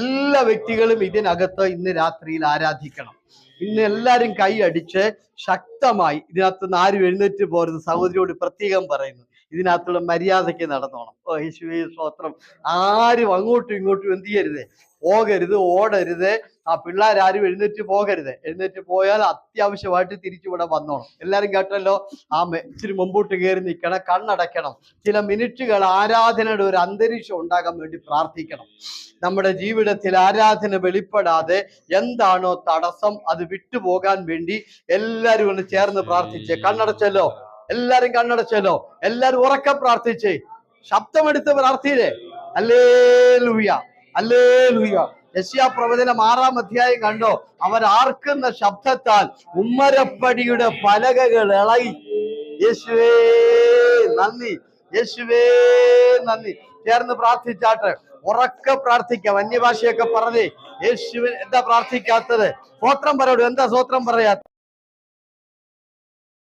എല്ലാ വ്യക്തികളും ഇതിനകത്ത് ഇന്ന് രാത്രിയിൽ ആരാധിക്കണം. ഇന്ന് എല്ലാവരും കൈ അടിച്ച് ശക്തമായി, ഇതിനകത്തുനിന്ന് ആരും എഴുന്നേറ്റ് പോരുത്. സഹോദരിയോട് പ്രത്യേകം പറയുന്നു, ഇതിനകത്തുള്ള മര്യാദയ്ക്ക് നടന്നോണം. യേശുവേ സ്തോത്രം. ആരും അങ്ങോട്ടും ഇങ്ങോട്ടും എന്ത് ചെയ്യരുത്? പോകരുത്, ഓടരുത്. ആ പിള്ളേരാരും എഴുന്നേറ്റ് പോകരുത്. എഴുന്നേറ്റ് പോയാൽ അത്യാവശ്യമായിട്ട് തിരിച്ചിവിടെ വന്നോണം. എല്ലാരും കേട്ടല്ലോ? ഇച്ചിരി മുമ്പോട്ട് കയറി നിൽക്കണം, കണ്ണടയ്ക്കണം. ചില മിനിറ്റുകൾ ആരാധനയുടെ ഒരു അന്തരീക്ഷം ഉണ്ടാകാൻ വേണ്ടി പ്രാർത്ഥിക്കണം. നമ്മുടെ ജീവിതത്തിൽ ആരാധന വെളിപ്പെടാതെ എന്താണോ തടസ്സം, അത് വിട്ടുപോകാൻ വേണ്ടി എല്ലാരും ഒന്ന് ചേർന്ന് പ്രാർത്ഥിച്ചേ. കണ്ണടച്ചല്ലോ? എല്ലാരും കണ്ണടച്ചല്ലോ? എല്ലാരും ഉറക്കെ പ്രാർത്ഥിച്ചേ, ശബ്ദമെടുത്ത് പ്രാർത്ഥിച്ചേ. Hallelujah, hallelujah. യെശയ്യാ പ്രവചനം 6-ാം അധ്യായം കണ്ടോ? അവർ ആർക്കുന്ന ശബ്ദത്താൽ ഉമ്മരപ്പടിയുടെ പലകകൾ ഇളകി. യേശുവേ നന്ദി, യേശുവേ നന്ദി. ചേർന്ന് പ്രാർത്ഥിച്ചാട്ടെ, ഉറക്കെ പ്രാർത്ഥിക്കാം. അന്യഭാഷയൊക്കെ പറഞ്ഞേ. യേശുവിൻ എന്താ പ്രാർത്ഥിക്കാത്തത്? സ്തോത്രം പറയൂ. എന്താ സ്തോത്രം പറയാത്ത?